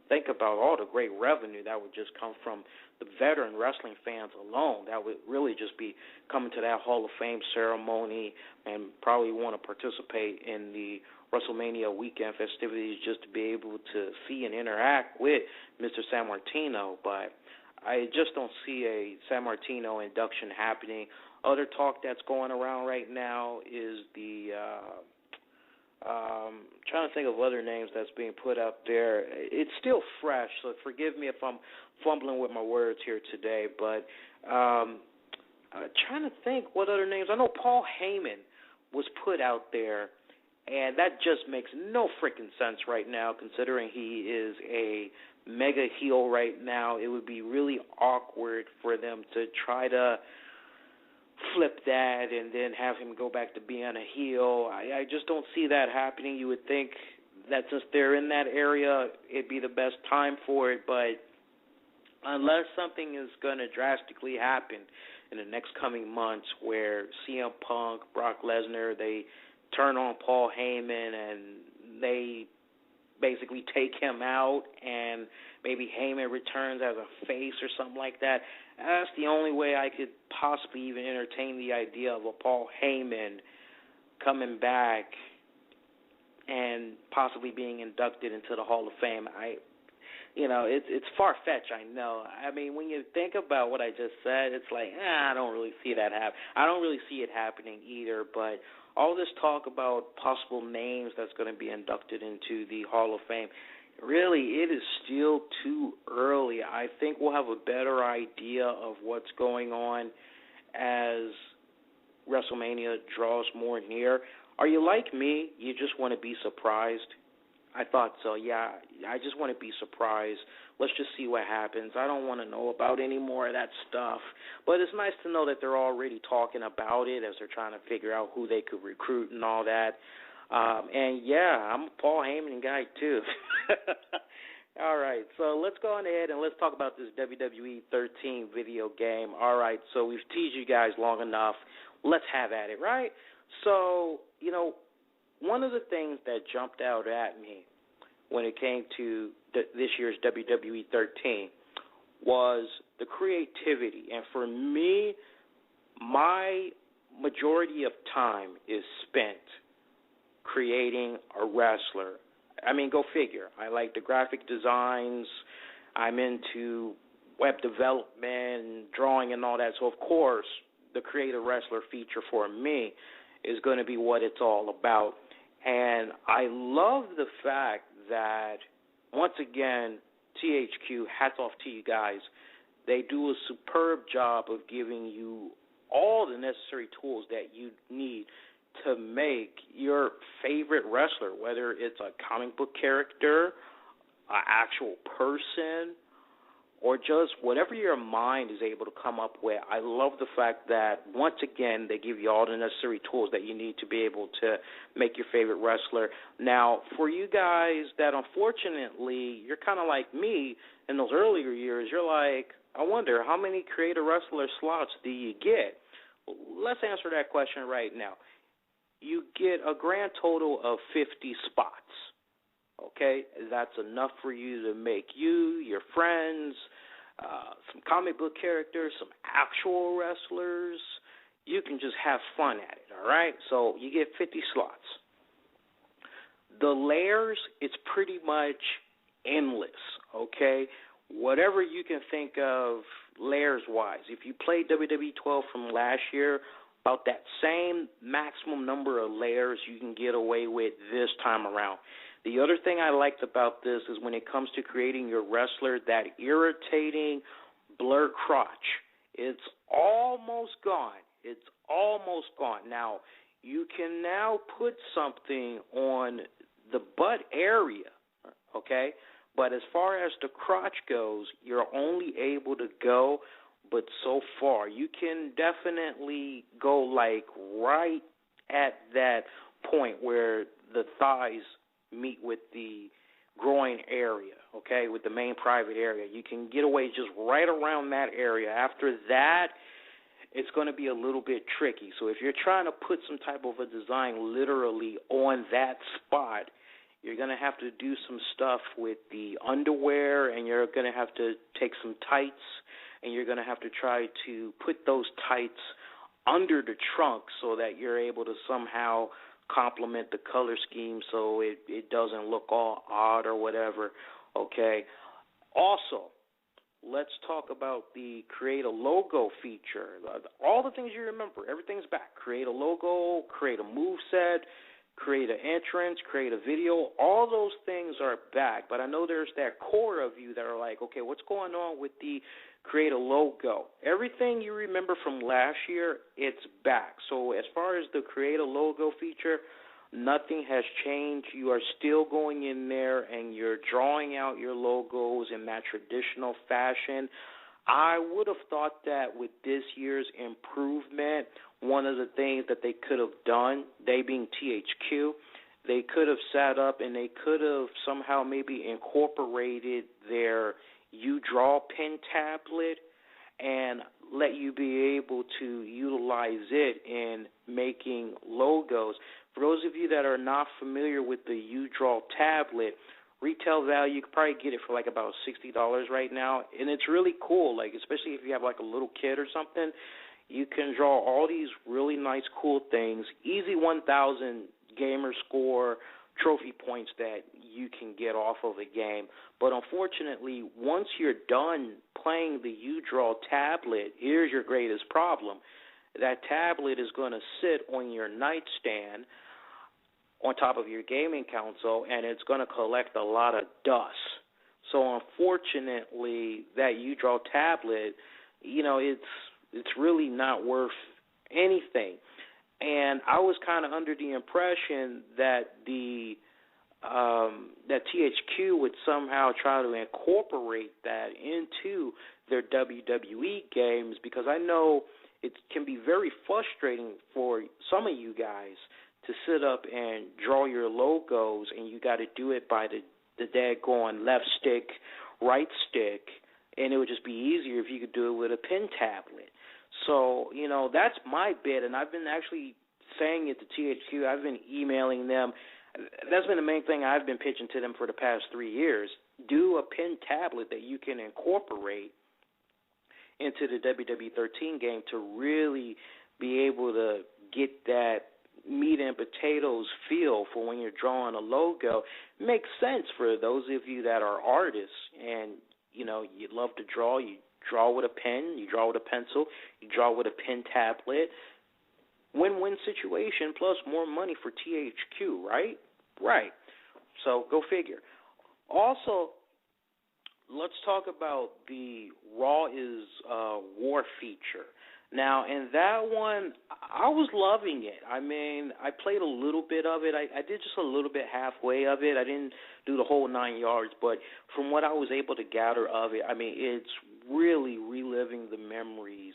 think about all the great revenue that would just come from the veteran wrestling fans alone. That would really just be coming to that Hall of Fame ceremony and probably want to participate in the WrestleMania weekend festivities just to be able to see and interact with Mr. Sammartino. But I just don't see a Sammartino induction happening. Other talk that's going around right now is the trying to think of other names that's being put out there. It's still fresh, so forgive me if I'm fumbling with my words here today, but I'm trying to think what other names. I know Paul Heyman was put out there, and that just makes no freaking sense right now, considering he is a mega heel right now. It would be really awkward for them to try to flip that and then have him go back to being a heel. I just don't see that happening. You would think that since they're in that area, it'd be the best time for it, but unless something is going to drastically happen in the next coming months where CM Punk, Brock Lesnar, they turn on Paul Heyman and they basically take him out and maybe Heyman returns as a face or something like that, that's the only way I could possibly even entertain the idea of a Paul Heyman coming back and possibly being inducted into the Hall of Fame. It's far-fetched, I know. I mean, when you think about what I just said, it's like, I don't really see that happen. I don't really see it happening either, but all this talk about possible names that's going to be inducted into the Hall of Fame, really, it is still too early. I think we'll have a better idea of what's going on as WrestleMania draws more near. Are you like me? You just want to be surprised? I thought so, yeah. I just want to be surprised. Let's just see what happens. I don't want to know about any more of that stuff. But it's nice to know that they're already talking about it as they're trying to figure out who they could recruit and all that. And, yeah, I'm a Paul Heyman guy, too. All right, so let's go on ahead and let's talk about this WWE 13 video game. All right, so we've teased you guys long enough. Let's have at it, right? So, one of the things that jumped out at me when it came to this year's WWE 13 was the creativity. And for me, my majority of time is spent creating a wrestler. I mean, go figure. I like the graphic designs. I'm into web development, drawing, and all that. So, of course, the create a wrestler feature for me is going to be what it's all about. And I love the fact that, once again, THQ, hats off to you guys, they do a superb job of giving you all the necessary tools that you need to make your favorite wrestler, whether it's a comic book character, an actual person, or just whatever your mind is able to come up with. I love the fact that, once again, they give you all the necessary tools that you need to be able to make your favorite wrestler. Now, for you guys that unfortunately, you're kind of like me in those earlier years, you're like, I wonder, how many creator wrestler slots do you get? Let's answer that question right now. You get a grand total of 50 spots. Okay, that's enough for you to make you, your friends, some comic book characters, some actual wrestlers. You can just have fun at it, all right? So you get 50 slots. The layers, it's pretty much endless, okay? Whatever you can think of layers-wise. If you played WWE 12 from last year, about that same maximum number of layers you can get away with this time around. The other thing I liked about this is when it comes to creating your wrestler, that irritating blur crotch, it's almost gone. It's almost gone. Now, you can now put something on the butt area, okay? But as far as the crotch goes, you're only able to go but so far. You can definitely go like right at that point where the thighs meet with the groin area, okay, with the main private area. You can get away just right around that area. After that, it's going to be a little bit tricky. So if you're trying to put some type of a design literally on that spot, you're going to have to do some stuff with the underwear, and you're going to have to take some tights, and you're going to have to try to put those tights under the trunk so that you're able to somehow complement the color scheme so it doesn't look all odd or whatever, okay? Also, let's talk about the create a logo feature. All the things you remember, everything's back. Create a logo, create a moveset, create an entrance, create a video. All those things are back, but I know there's that core of you that are like, okay, what's going on with the create a logo? Everything you remember from last year, it's back. So as far as the create a logo feature, nothing has changed. You are still going in there and you're drawing out your logos in that traditional fashion. I would have thought that with this year's improvement, one of the things that they could have done, they being THQ, they could have sat up and they could have somehow maybe incorporated their U-Draw pen tablet and let you be able to utilize it in making logos. For those of you that are not familiar with the U-Draw tablet, retail value, you could probably get it for like about $60 right now, and it's really cool, like especially if you have like a little kid or something. You can draw all these really nice, cool things, easy 1,000 gamer score trophy points that you can get off of a game. But unfortunately, once you're done playing the U-Draw tablet, here's your greatest problem. That tablet is going to sit on your nightstand on top of your gaming console, and it's going to collect a lot of dust. So unfortunately, that U-Draw tablet, you know, it's really not worth anything. And I was kind of under the impression that that THQ would somehow try to incorporate that into their WWE games, because I know it can be very frustrating for some of you guys to sit up and draw your logos, and you got to do it by the daggone left stick, right stick, and it would just be easier if you could do it with a pen tablet. So, you know, that's my bit, and I've been actually saying it to THQ. I've been emailing them. That's been the main thing I've been pitching to them for the past 3 years. Do a pen tablet that you can incorporate into the WWE 13 game to really be able to get that meat and potatoes feel for when you're drawing a logo. It makes sense for those of you that are artists and, you know, you love to draw. You draw with a pen, you draw with a pencil, you draw with a pen tablet. Win-win situation, plus more money for THQ, right? Right. So go figure. Also, let's talk about the Raw is War feature. Now, in that one, I was loving it. I mean, I played a little bit of it. I did just a little bit halfway of it. I didn't do the whole 9 yards, but from what I was able to gather of it, I mean, it's really reliving the memories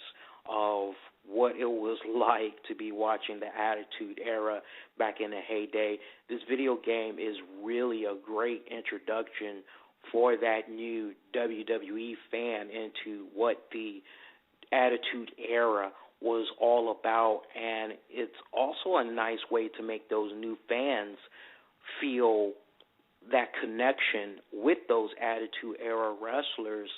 of what it was like to be watching the Attitude Era back in the heyday. This video game is really a great introduction for that new WWE fan into what the Attitude Era was all about, and it's also a nice way to make those new fans feel that connection with those Attitude Era wrestlers.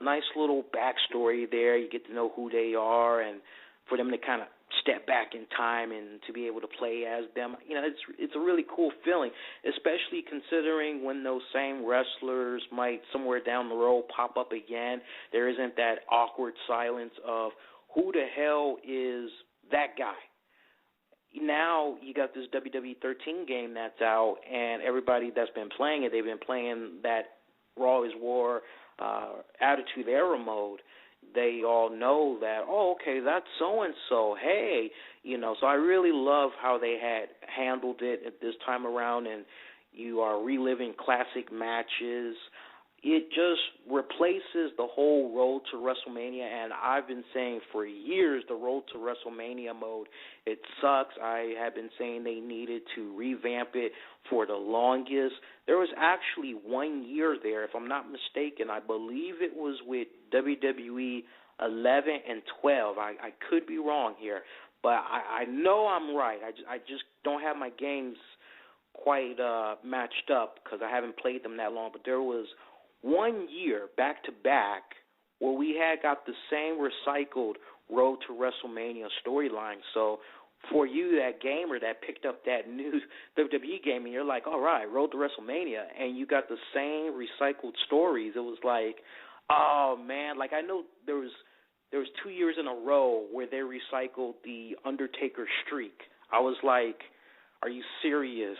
Nice little backstory there. You get to know who they are, and for them to kind of step back in time and to be able to play as them. You know, it's a really cool feeling, especially considering when those same wrestlers might somewhere down the road pop up again. There isn't that awkward silence of who the hell is that guy. Now you got this WWE 13 game that's out, and everybody that's been playing it, they've been playing that Raw is War Attitude Era mode. They all know that, oh, okay, that's so-and-so, hey, you know. So I really love how they had handled it at this time around, and, You are reliving classic matches. It just replaces the whole Road to WrestleMania, and I've been saying for years the Road to WrestleMania mode, it sucks. I have been saying they needed to revamp it for the longest. There was actually 1 year there, if I'm not mistaken. I believe it was with WWE 11 and 12. I could be wrong here, but I know I'm right. I just don't have my games quite matched up because I haven't played them that long, but there was 1 year back-to-back where we had got the same recycled Road to WrestleMania storyline. So for you, that gamer that picked up that new WWE game, and you're like, all right, Road to WrestleMania, and you got the same recycled stories, it was like, oh, man. Like, I know there was 2 years in a row where they recycled the Undertaker streak. I was like, are you serious?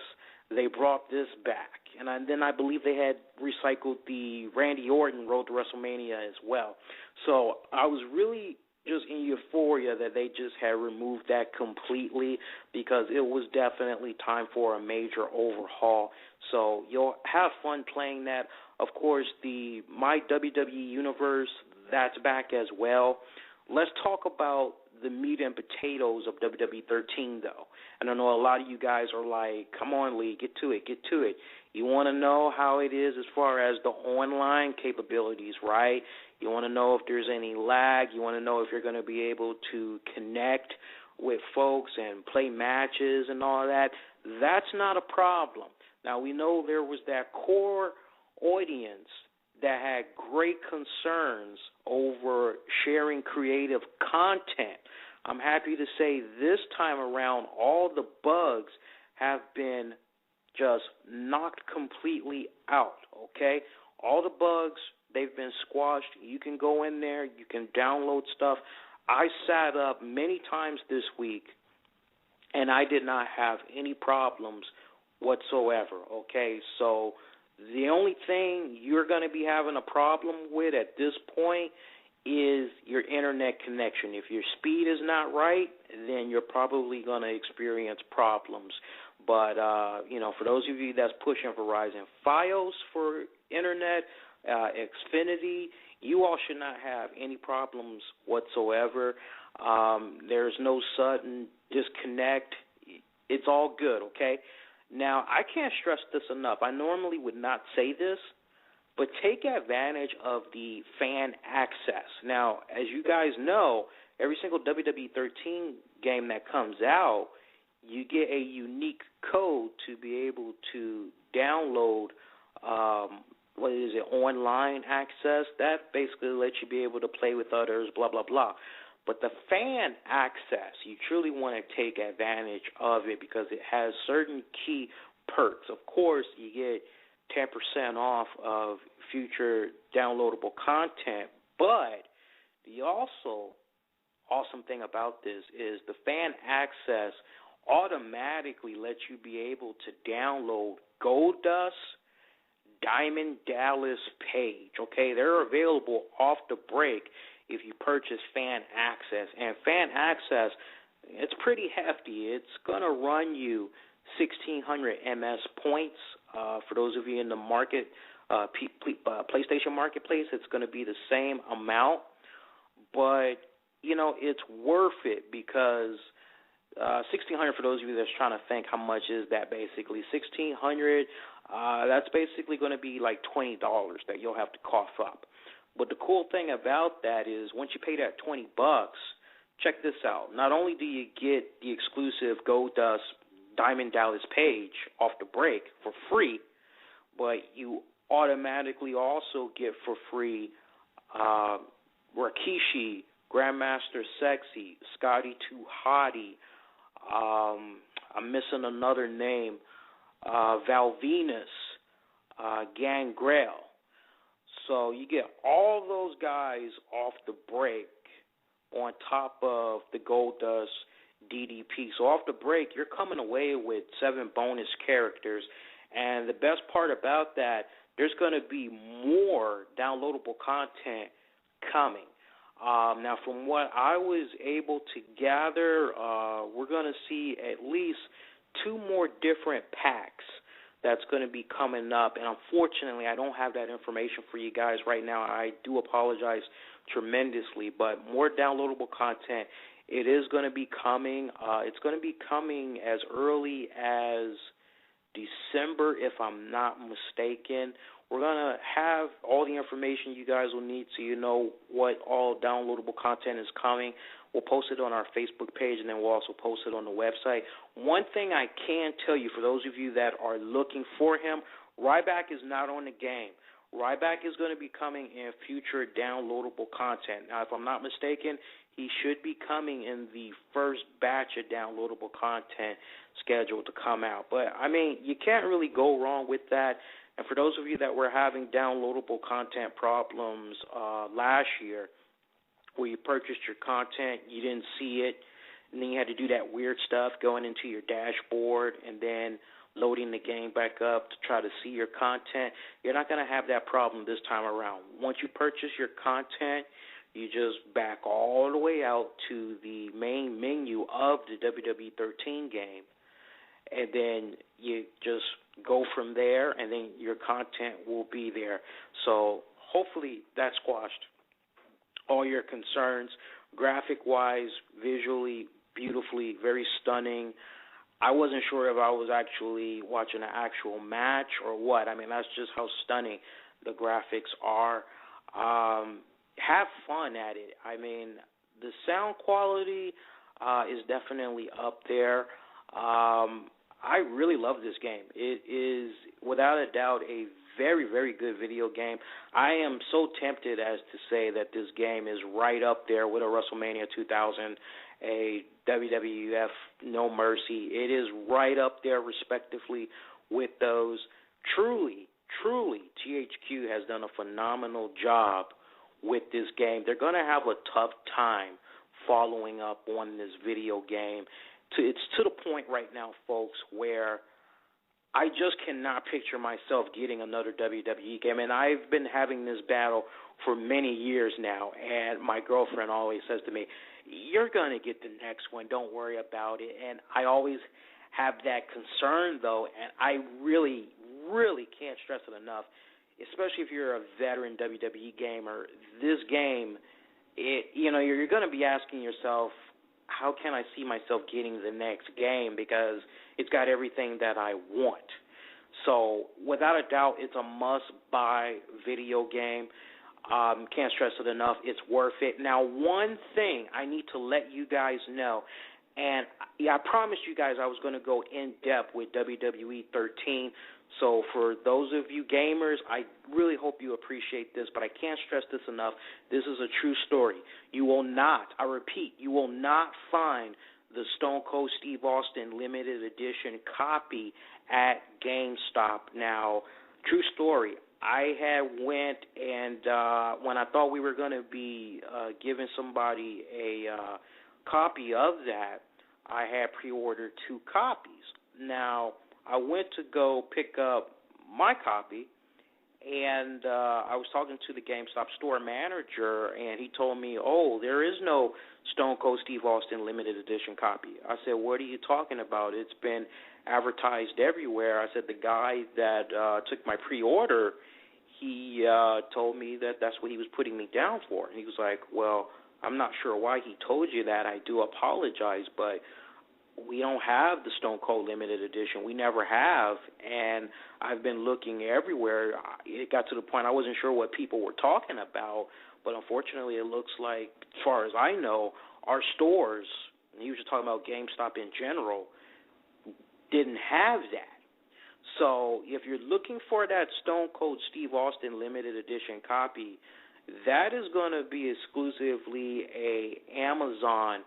They brought this back. And then I believe they had recycled the Randy Orton Road to WrestleMania as well. So I was really just in euphoria that they just had removed that completely because it was definitely time for a major overhaul. So you'll have fun playing that. Of course, the My WWE Universe, that's back as well. Let's talk about the meat and potatoes of WWE 13, though. And I know a lot of you guys are like, come on, Lee, get to it. You want to know how it is as far as the online capabilities, right? You want to know if there's any lag. You want to know if you're going to be able to connect with folks and play matches and all that. That's not a problem. Now, we know there was that core audience that had great concerns over sharing creative content. I'm happy to say this time around all the bugs have been just knocked completely out, okay? All the bugs, they've been squashed. You can go in there. You can download stuff. I sat up many times this week, and I did not have any problems whatsoever, okay? So the only thing you're going to be having a problem with at this point is your internet connection. If your speed is not right, then you're probably going to experience problems. But, for those of you that's pushing Verizon Fios for internet, Xfinity, you all should not have any problems whatsoever. There's no sudden disconnect. It's all good, okay? Now, I can't stress this enough. I normally would not say this, but take advantage of the fan access. Now, as you guys know, every single WWE 13 game that comes out, you get a unique code to be able to download, online access. That basically lets you be able to play with others, blah, blah, blah. But the fan access, you truly want to take advantage of it because it has certain key perks. Of course, you get 10% off of future downloadable content, but the also awesome thing about this is the fan access automatically lets you be able to download Goldust, Diamond Dallas Page. Okay, they're available off the break if you purchase fan access. And fan access, it's pretty hefty. It's going to run you 1,600 MS points. For those of you in the market, PlayStation Marketplace, it's going to be the same amount. But, it's worth it because 1,600, for those of you that's trying to think how much is that basically, 1,600, that's basically going to be like $20 that you'll have to cough up. But the cool thing about that is once you pay that $20, check this out. Not only do you get the exclusive Goldust Diamond Dallas Page off the break for free, but you automatically also get for free Rikishi, Grandmaster Sexy, Scotty 2 Hottie, I'm missing another name, Val Venus, Gangrel. So you get all those guys off the break on top of the Goldust DDP. So off the break, you're coming away with 7 bonus characters. And the best part about that, there's going to be more downloadable content coming. Now, from what I was able to gather, we're going to see at least 2 more different packs that's going to be coming up. And unfortunately, I don't have that information for you guys right now. I do apologize tremendously, but more downloadable content. It is going to be coming. It's going to be coming as early as December, if I'm not mistaken. We're going to have all the information you guys will need so you know what all downloadable content is coming. We'll post it on our Facebook page, and then we'll also post it on the website. One thing I can tell you, for those of you that are looking for him, Ryback is not on the game. Ryback is going to be coming in future downloadable content. Now, if I'm not mistaken, he should be coming in the first batch of downloadable content scheduled to come out. But, I mean, you can't really go wrong with that. And for those of you that were having downloadable content problems last year, where you purchased your content, you didn't see it, and then you had to do that weird stuff going into your dashboard and then loading the game back up to try to see your content, you're not going to have that problem this time around. Once you purchase your content, you just back all the way out to the main menu of the WWE 13 game, and then you just go from there, and then your content will be there. So hopefully that squashed all your concerns, graphic-wise, visually, beautifully, very stunning. I wasn't sure if I was actually watching an actual match or what. I mean, that's just how stunning the graphics are. Have fun at it. I mean, the sound quality is definitely up there. I really love this game. It is, without a doubt, a very, very good video game. I am so tempted as to say that this game is right up there with a WrestleMania 2000, a WWF No Mercy. It is right up there, respectively, with those. Truly, THQ has done a phenomenal job with this game. They're going to have a tough time following up on this video game. It's to the point right now, folks, where I just cannot picture myself getting another WWE game. And I've been having this battle for many years now, and my girlfriend always says to me, you're going to get the next one, don't worry about it. And I always have that concern, though, and I really, really can't stress it enough, especially if you're a veteran WWE gamer. This game, you're going to be asking yourself, how can I see myself getting the next game, because it's got everything that I want. So without a doubt, it's a must-buy video game. Can't stress it enough. It's worth it. Now, one thing I need to let you guys know, and I promised you guys I was going to go in-depth with WWE 13. So for those of you gamers, I really hope you appreciate this, but I can't stress this enough. This is a true story. You will not, I repeat, you will not find the Stone Cold Steve Austin limited edition copy at GameStop. Now, true story, I had went and when I thought we were going to be giving somebody a copy of that, I had pre-ordered 2 copies. Now, I went to go pick up my copy, and I was talking to the GameStop store manager, and he told me, there is no Stone Cold Steve Austin limited edition copy. I said, what are you talking about? It's been advertised everywhere. I said, the guy that took my pre-order, he told me that that's what he was putting me down for. And he was like, well, I'm not sure why he told you that. I do apologize, but we don't have the Stone Cold limited edition. We never have, and I've been looking everywhere. It got to the point I wasn't sure what people were talking about, but unfortunately it looks like, as far as I know, our stores, and he was just talking about GameStop in general, didn't have that. So if you're looking for that Stone Cold Steve Austin limited edition copy, that is going to be exclusively a Amazon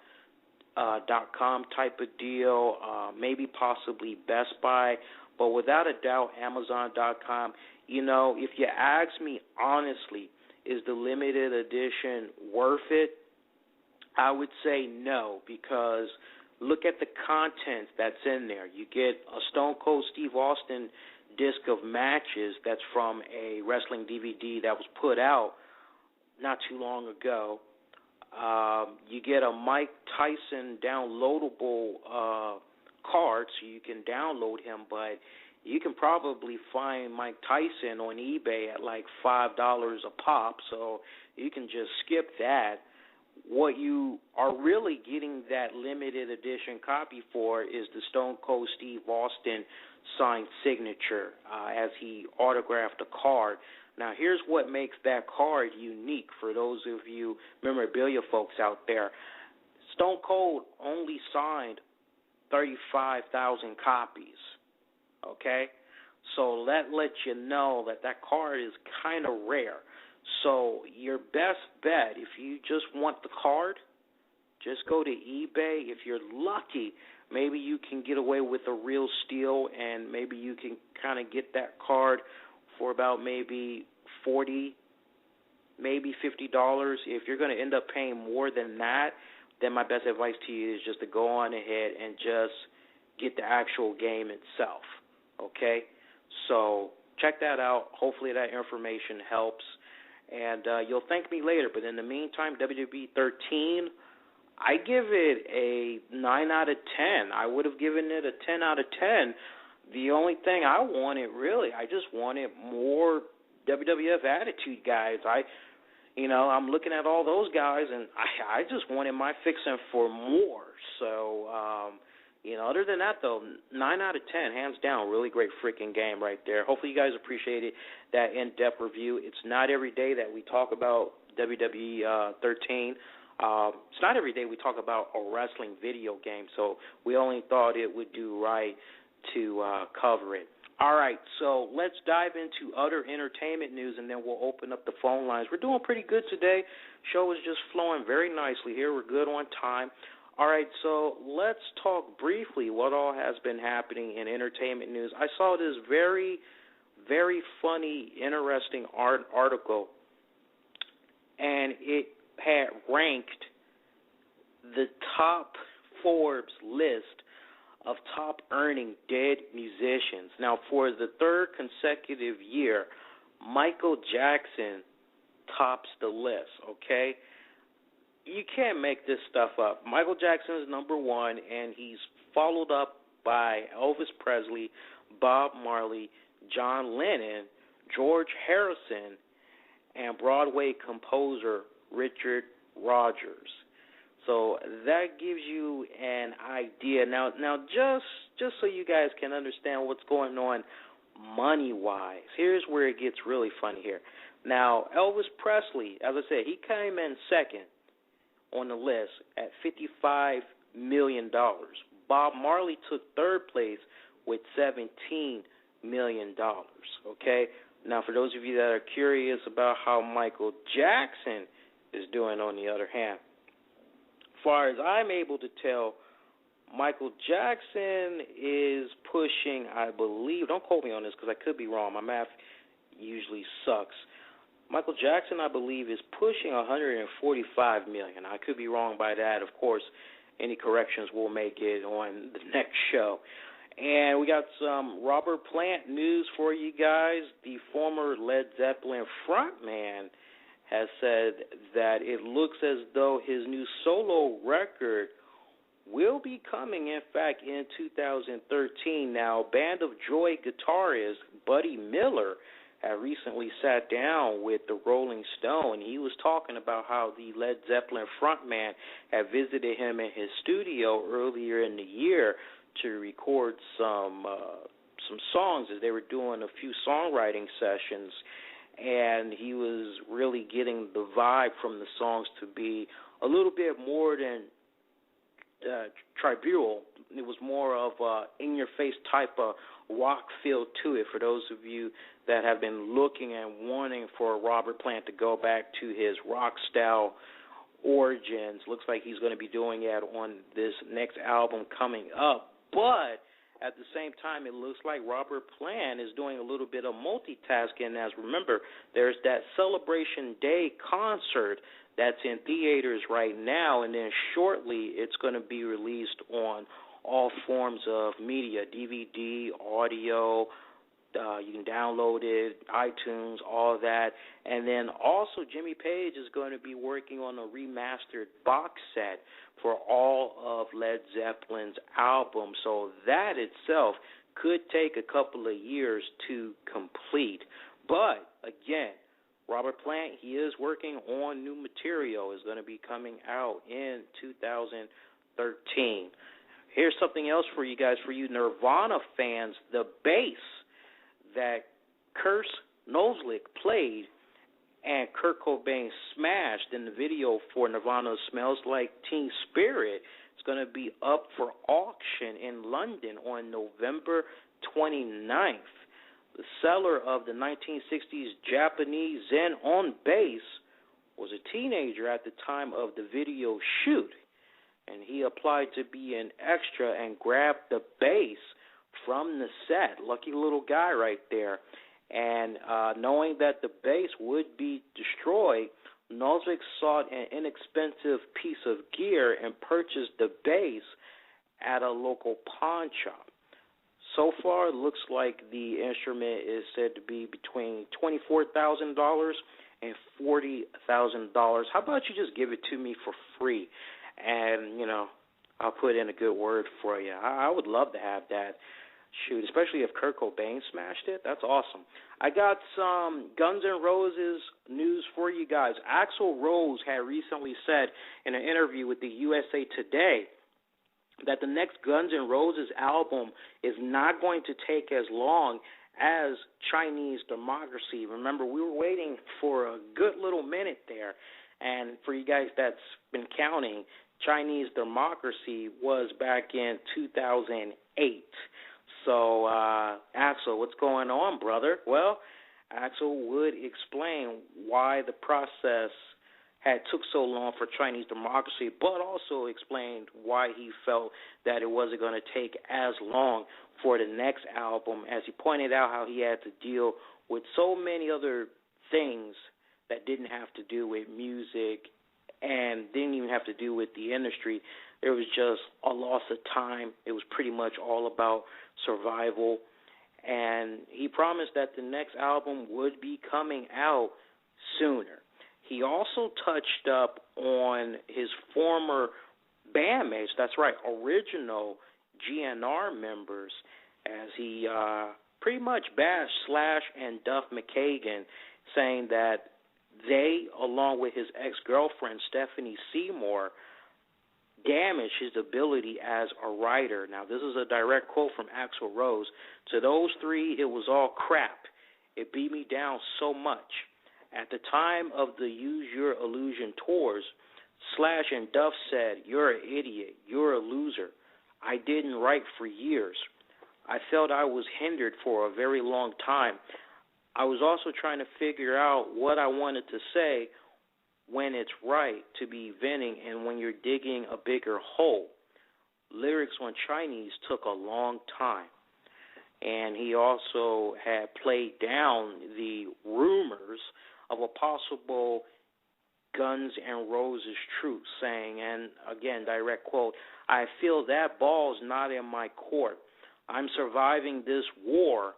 .com type of deal, maybe possibly Best Buy, but without a doubt Amazon.com. If you ask me honestly, is the limited edition worth it? I would say no, because look at the content that's in there. You get a Stone Cold Steve Austin disc of matches that's from a wrestling DVD that was put out not too long ago. You get a Mike Tyson downloadable card, so you can download him, but you can probably find Mike Tyson on eBay at like $5 a pop, so you can just skip that. What you are really getting that limited edition copy for is the Stone Cold Steve Austin signed signature as he autographed a card. Now, here's what makes that card unique for those of you memorabilia folks out there. Stone Cold only signed 35,000 copies, okay? So that lets you know that that card is kind of rare. So your best bet, if you just want the card, just go to eBay. If you're lucky, maybe you can get away with a real steal, and maybe you can kind of get that card for about maybe $40, maybe $50. If you're going to end up paying more than that, then my best advice to you is just to go on ahead and just get the actual game itself, okay? So check that out. Hopefully that information helps. And you'll thank me later. But in the meantime, WWE 13, I give it a 9 out of 10. I would have given it a 10 out of 10. The only thing I wanted, really, I just wanted more WWF Attitude guys. I'm looking at all those guys, and I just wanted my fixing for more. So, other than that, though, 9 out of 10, hands down, really great freaking game right there. Hopefully you guys appreciated that in-depth review. It's not every day that we talk about WWE 13. It's not every day we talk about a wrestling video game, so we only thought it would do right to cover it. All right, so let's dive into other entertainment news, and then we'll open up the phone lines. We're doing pretty good today. Show is just flowing very nicely here. We're good on time. All right, so let's talk briefly what all has been happening in entertainment news. I saw this very, very funny, interesting article, and it had ranked the top Forbes list of top earning dead musicians. Now, for the third consecutive year, Michael Jackson tops the list, okay? You can't make this stuff up. Michael Jackson is number one, and he's followed up by Elvis Presley, Bob Marley, John Lennon, George Harrison, and Broadway composer Richard Rodgers. So that gives you an idea. Now, just so you guys can understand what's going on money-wise, here's where it gets really funny here. Now, Elvis Presley, as I said, he came in second on the list at $55 million. Bob Marley took third place with $17 million, okay? Now, for those of you that are curious about how Michael Jackson is doing on the other hand, as far as I'm able to tell, Michael Jackson is pushing, I believe, don't quote me on this because I could be wrong. My math usually sucks. Michael Jackson, I believe, is pushing $145 million. I could be wrong by that. Of course, any corrections we'll make it on the next show. And we got some Robert Plant news for you guys. The former Led Zeppelin frontman has said that it looks as though his new solo record will be coming, in fact, in 2013. Now, Band of Joy guitarist Buddy Miller had recently sat down with the Rolling Stone. He was talking about how the Led Zeppelin frontman had visited him in his studio earlier in the year to record some songs as they were doing a few songwriting sessions. And he was really getting the vibe from the songs to be a little bit more than tribal. It was more of a in-your-face type of rock feel to it for those of you that have been looking and wanting for Robert Plant to go back to his rock-style origins. Looks like he's going to be doing it on this next album coming up. But at the same time, it looks like Robert Plant is doing a little bit of multitasking. As remember, there's that Celebration Day concert that's in theaters right now, and then shortly it's going to be released on all forms of media, DVD, audio. You can download it, iTunes, all of that. And then also Jimmy Page is going to be working on a remastered box set for all of Led Zeppelin's albums. So that itself could take a couple of years to complete. But, again, Robert Plant, he is working on new material. It's going to be coming out in 2013. Here's something else for you guys, for you Nirvana fans. The bass that Kurt Noslick played and Kurt Cobain smashed in the video for Nirvana's Smells Like Teen Spirit is going to be up for auction in London on November 29th. The seller of the 1960s Japanese Zen on bass was a teenager at the time of the video shoot, and he applied to be an extra and grabbed the bass from the set. Lucky little guy right there. And knowing that the bass would be destroyed, Noslick sought an inexpensive piece of gear and purchased the bass at a local pawn shop. So far, it looks like the instrument is said to be between $24,000 and $40,000. How about you just give it to me for free, and, I'll put in a good word for you. I would love to have that. Shoot, especially if Kurt Cobain smashed it. That's awesome. I got some Guns N' Roses news for you guys. Axl Rose had recently said in an interview with the USA Today that the next Guns N' Roses album is not going to take as long as Chinese Democracy. Remember, we were waiting for a good little minute there. And for you guys that's been counting, Chinese Democracy was back in 2008. So, Axl, what's going on, brother? Well, Axl would explain why the process had took so long for Chinese Democracy, but also explained why he felt that it wasn't going to take as long for the next album, as he pointed out how he had to deal with so many other things that didn't have to do with music and didn't even have to do with the industry. There was just a loss of time. It was pretty much all about survival. And he promised that the next album would be coming out sooner. He also touched up on his former bandmates, that's right, original GNR members, as he pretty much bashed Slash and Duff McKagan, saying that they, along with his ex-girlfriend Stephanie Seymour, damaged his ability as a writer. Now, this is a direct quote from Axl Rose. To those three, it was all crap. It beat me down so much. At the time of the Use Your Illusion tours, Slash and Duff said, "You're an idiot. You're a loser. I didn't write for years. I felt I was hindered for a very long time. I was also trying to figure out what I wanted to say when it's right to be venting and when you're digging a bigger hole. Lyrics on Chinese took a long time." And he also had played down the rumors of a possible Guns N' Roses truce, saying, and again, direct quote, "I feel that ball's not in my court. I'm surviving this war,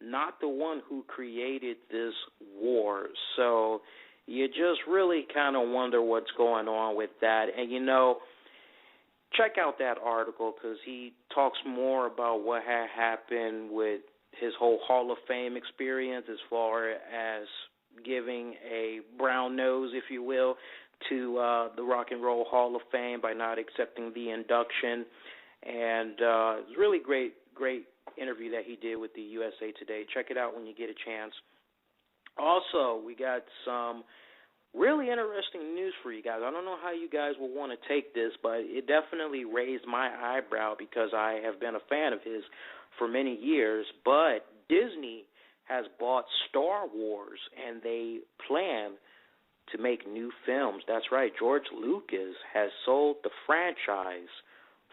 not the one who created this war." So you just really kind of wonder what's going on with that. And, check out that article because he talks more about what had happened with his whole Hall of Fame experience as far as giving a brown nose, if you will, to the Rock and Roll Hall of Fame by not accepting the induction. And it was a really great interview that he did with the USA Today. Check it out when you get a chance. Also, we got some really interesting news for you guys. I don't know how you guys will want to take this, but it definitely raised my eyebrow because I have been a fan of his for many years. But Disney has bought Star Wars, and they plan to make new films. That's right, George Lucas has sold the franchise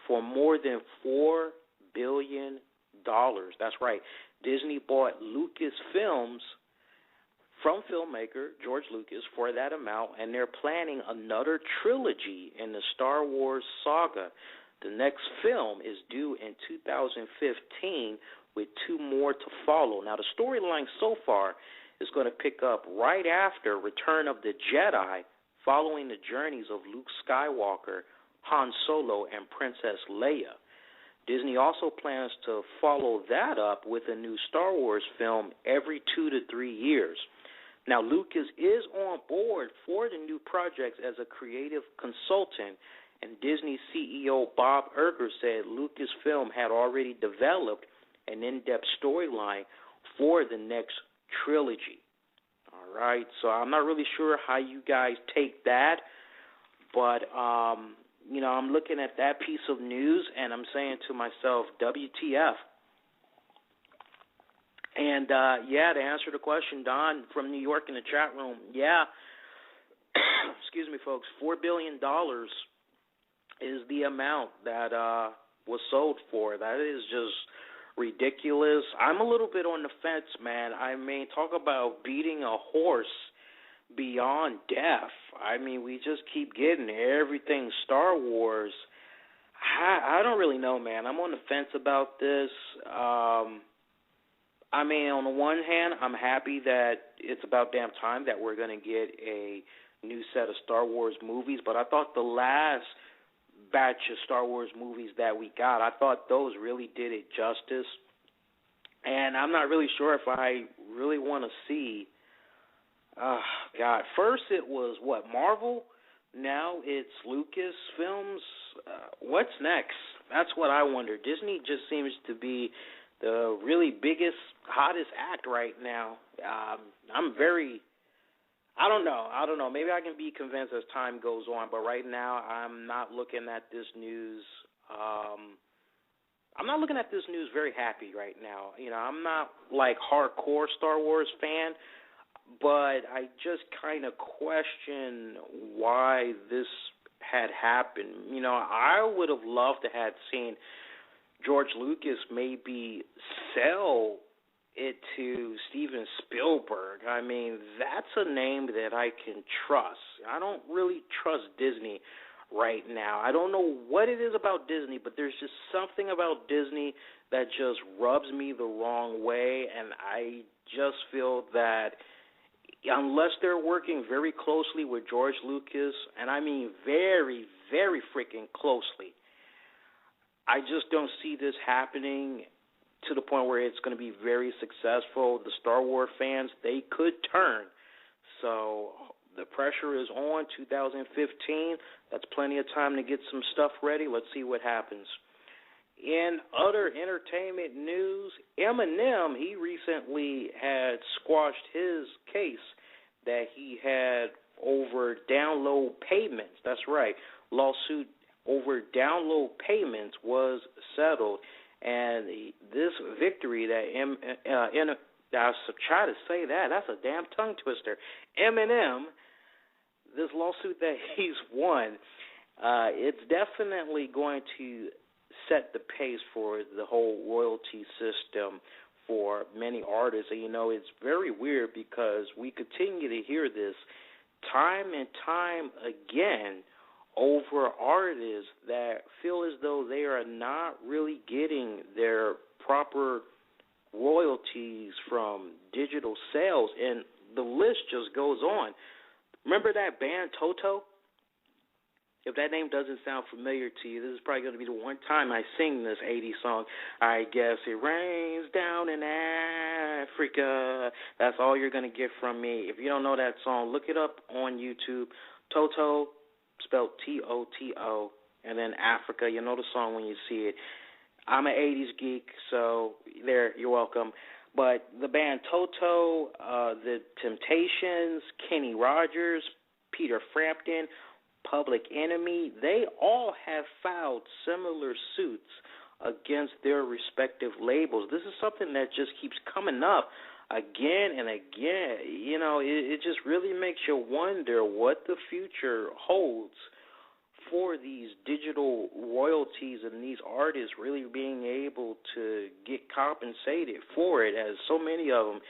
for more than $4 billion. That's right, Disney bought Lucasfilms from filmmaker George Lucas for that amount, and they're planning another trilogy in the Star Wars saga. The next film is due in 2015 with 2 more to follow. Now, the storyline so far is going to pick up right after Return of the Jedi, following the journeys of Luke Skywalker, Han Solo, and Princess Leia. Disney also plans to follow that up with a new Star Wars film every 2 to 3 years. Now, Lucas is on board for the new projects as a creative consultant, and Disney CEO Bob Iger said Lucasfilm had already developed an in-depth storyline for the next trilogy. All right, so I'm not really sure how you guys take that, but I'm looking at that piece of news and I'm saying to myself, WTF? And to answer the question, Don from New York in the chat room, excuse me, folks, $4 billion is the amount that was sold for. That is just ridiculous. I'm a little bit on the fence, man. I mean, talk about beating a horse beyond death. I mean, we just keep getting everything Star Wars. I don't really know, man. I'm on the fence about this. I mean, on the one hand, I'm happy that it's about damn time that we're going to get a new set of Star Wars movies, but I thought the last batch of Star Wars movies that we got, I thought those really did it justice. And I'm not really sure if I really want to see, first it was, Marvel? Now it's Lucasfilms? What's next? That's what I wonder. Disney just seems to be the really biggest, hottest act right now. I don't know. Maybe I can be convinced as time goes on, but right now I'm not looking at this news. I'm not looking at this news very happy right now. I'm not like hardcore Star Wars fan, but I just kind of question why this had happened. I would have loved to have seen George Lucas maybe sell it to Steven Spielberg. I mean, that's a name that I can trust. I don't really trust Disney right now. I don't know what it is about Disney, but there's just something about Disney that just rubs me the wrong way, and I just feel that unless they're working very closely with George Lucas, and I mean very, very freaking closely, I just don't see this happening to the point where it's going to be very successful. The Star Wars fans, they could turn. So the pressure is on. 2015, that's plenty of time to get some stuff ready. Let's see what happens. In other entertainment news, Eminem, he recently had squashed his case that he had over download payments. That's right. Lawsuit over download payments was settled. And this victory that I was trying to say that's a damn tongue twister. Eminem, this lawsuit that he's won, it's definitely going to set the pace for the whole royalty system for many artists. And, it's very weird because we continue to hear this time and time again over artists that feel as though they are not really getting their proper royalties from digital sales, and the list just goes on. Remember that band Toto? If that name doesn't sound familiar to you, this is probably going to be the one time I sing this 80s song. I guess it rains down in Africa. That's all you're going to get from me. If you don't know that song, look it up on YouTube. Toto, spelled Toto, and then Africa. You know the song when you see it. I'm an 80s geek, so there, you're welcome. But the band Toto, the Temptations, Kenny Rogers, Peter Frampton, Public Enemy, they all have filed similar suits against their respective labels. This is something that just keeps coming up again and again. It just really makes you wonder what the future holds for these digital royalties and these artists really being able to get compensated for it, as so many of them,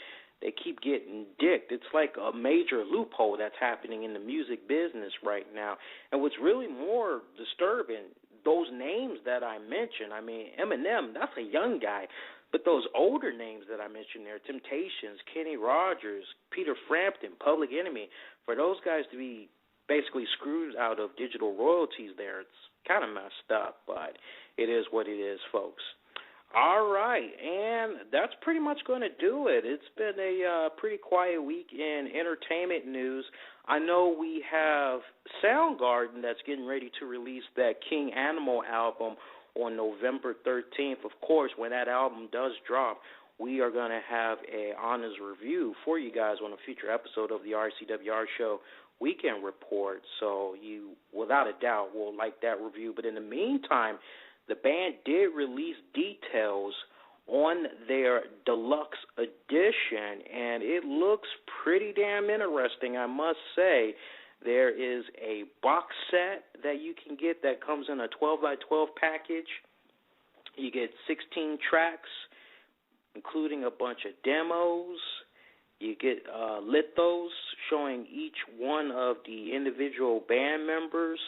they keep getting dicked. It's like a major loophole that's happening in the music business right now. And what's really more disturbing, those names that I mentioned, I mean, Eminem, that's a young guy. But those older names that I mentioned there, Temptations, Kenny Rogers, Peter Frampton, Public Enemy, for those guys to be basically screwed out of digital royalties there. It's kind of messed up, but it is what it is, folks. All right, and that's pretty much going to do it. It's been a pretty quiet week in entertainment news. I know we have Soundgarden that's getting ready to release that King Animal album on November 13th. Of course, when that album does drop, we are going to have an honest review for you guys on a future episode of the RCWR Show Weekend Report. So you, without a doubt, will like that review. But in the meantime, the band did release details on their deluxe edition, and it looks pretty damn interesting, I must say. There is a box set that you can get that comes in a 12x12 package. You get 16 tracks, including a bunch of demos. You get lithos showing each one of the individual band members.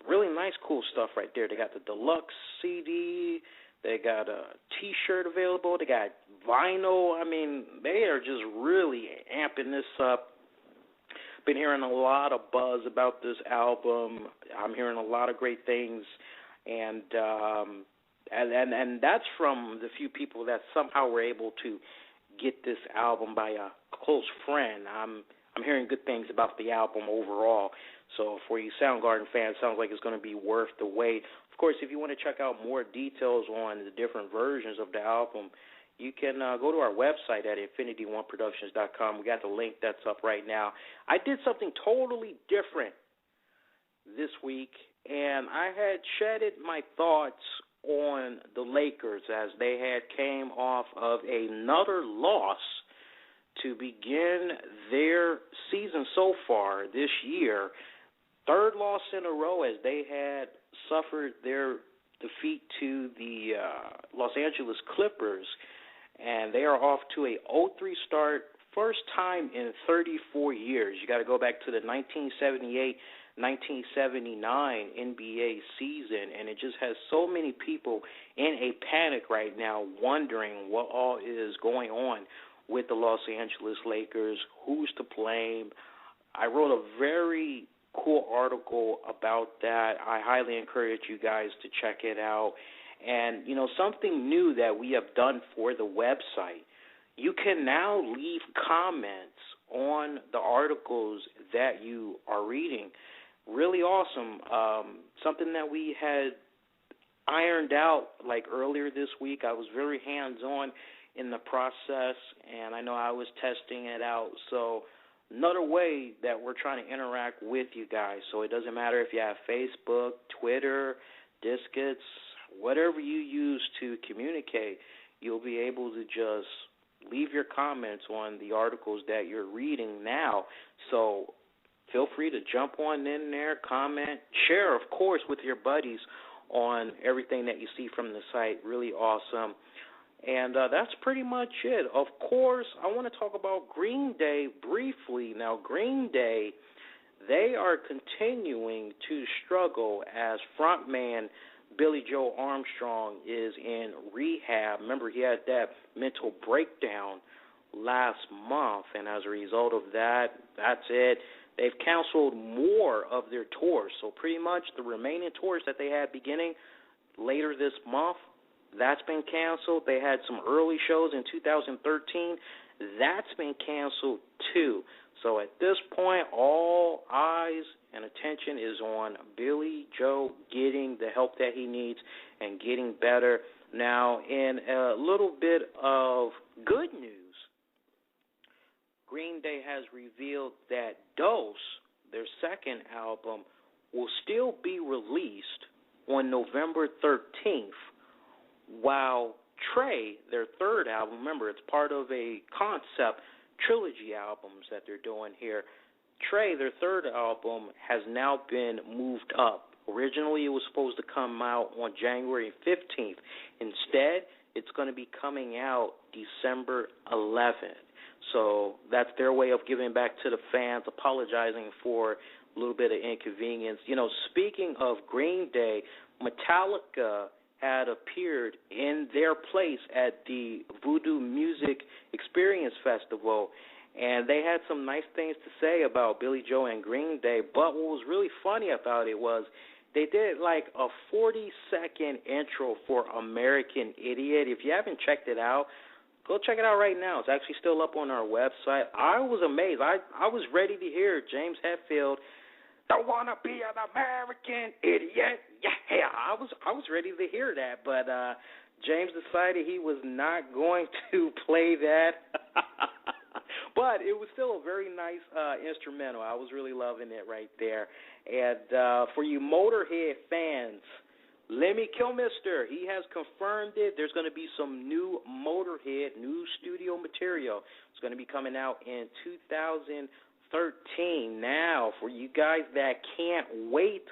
Really nice, cool stuff right there. They got the deluxe CD. They got a T-shirt available. They got vinyl. I mean, they are just really amping this up. Been hearing a lot of buzz about this album. I'm hearing a lot of great things, and that's from the few people that somehow were able to get this album by a close friend. I'm hearing good things about the album overall. So for you Soundgarden fans, sounds like it's going to be worth the wait. Of course, if you want to check out more details on the different versions of the album, you can go to our website at infinityOneProductions.com. We got the link that's up right now. I did something totally different this week, and I had shedded my thoughts on the Lakers as they had came off of another loss to begin their season so far this year. Third loss in a row as they had suffered their defeat to the Los Angeles Clippers, and they are off to a 0-3 start, first time in 34 years. You got to go back to the 1978-1979 NBA season, and it just has so many people in a panic right now wondering what all is going on with the Los Angeles Lakers, who's to blame. I wrote a very cool article about that. I highly encourage you guys to check it out. And, you know, something new that we have done for the website, you can now leave comments on the articles that you are reading. Really awesome. Something that we had ironed out like earlier this week. I was very hands-on in the process, and I know I was testing it out. So another way that we're trying to interact with you guys. So it doesn't matter if you have Facebook, Twitter, Discets, whatever you use to communicate, you'll be able to just leave your comments on the articles that you're reading now. So feel free to jump on in there, comment, share, of course, with your buddies on everything that you see from the site. Really awesome. And that's pretty much it. Of course, I want to talk about Green Day briefly. Now, Green Day, they are continuing to struggle as frontman Billy Joe Armstrong is in rehab. Remember, he had that mental breakdown last month, and as a result of that, that's it. They've canceled more of their tours. So pretty much the remaining tours that they had beginning later this month, that's been canceled. They had some early shows in 2013. That's been canceled too. So at this point, all eyes and attention is on Billy Joe getting the help that he needs and getting better. Now, in a little bit of good news, Green Day has revealed that Dose, their second album, will still be released on November 13th, while Trey, their third album, remember it's part of a concept trilogy albums that they're doing here. Trey, their third album, has now been moved up. Originally, it was supposed to come out on January 15th. Instead, it's going to be coming out December 11th. So that's their way of giving back to the fans, apologizing for a little bit of inconvenience. You know, speaking of Green Day, Metallica had appeared in their place at the Voodoo Music Experience Festival, and they had some nice things to say about Billy Joe and Green Day. But what was really funny about it was they did like a 40-second intro for American Idiot. If you haven't checked it out, go check it out right now. It's actually still up on our website. I was amazed. I was ready to hear James Hetfield, "Don't wanna be an American idiot." Yeah, I was ready to hear that, but James decided he was not going to play that. But it was still a very nice instrumental. I was really loving it right there. And for you Motorhead fans, Lemmy Kilmister, he has confirmed it. There's going to be some new Motorhead, new studio material. It's going to be coming out in 2013. Now, for you guys that can't wait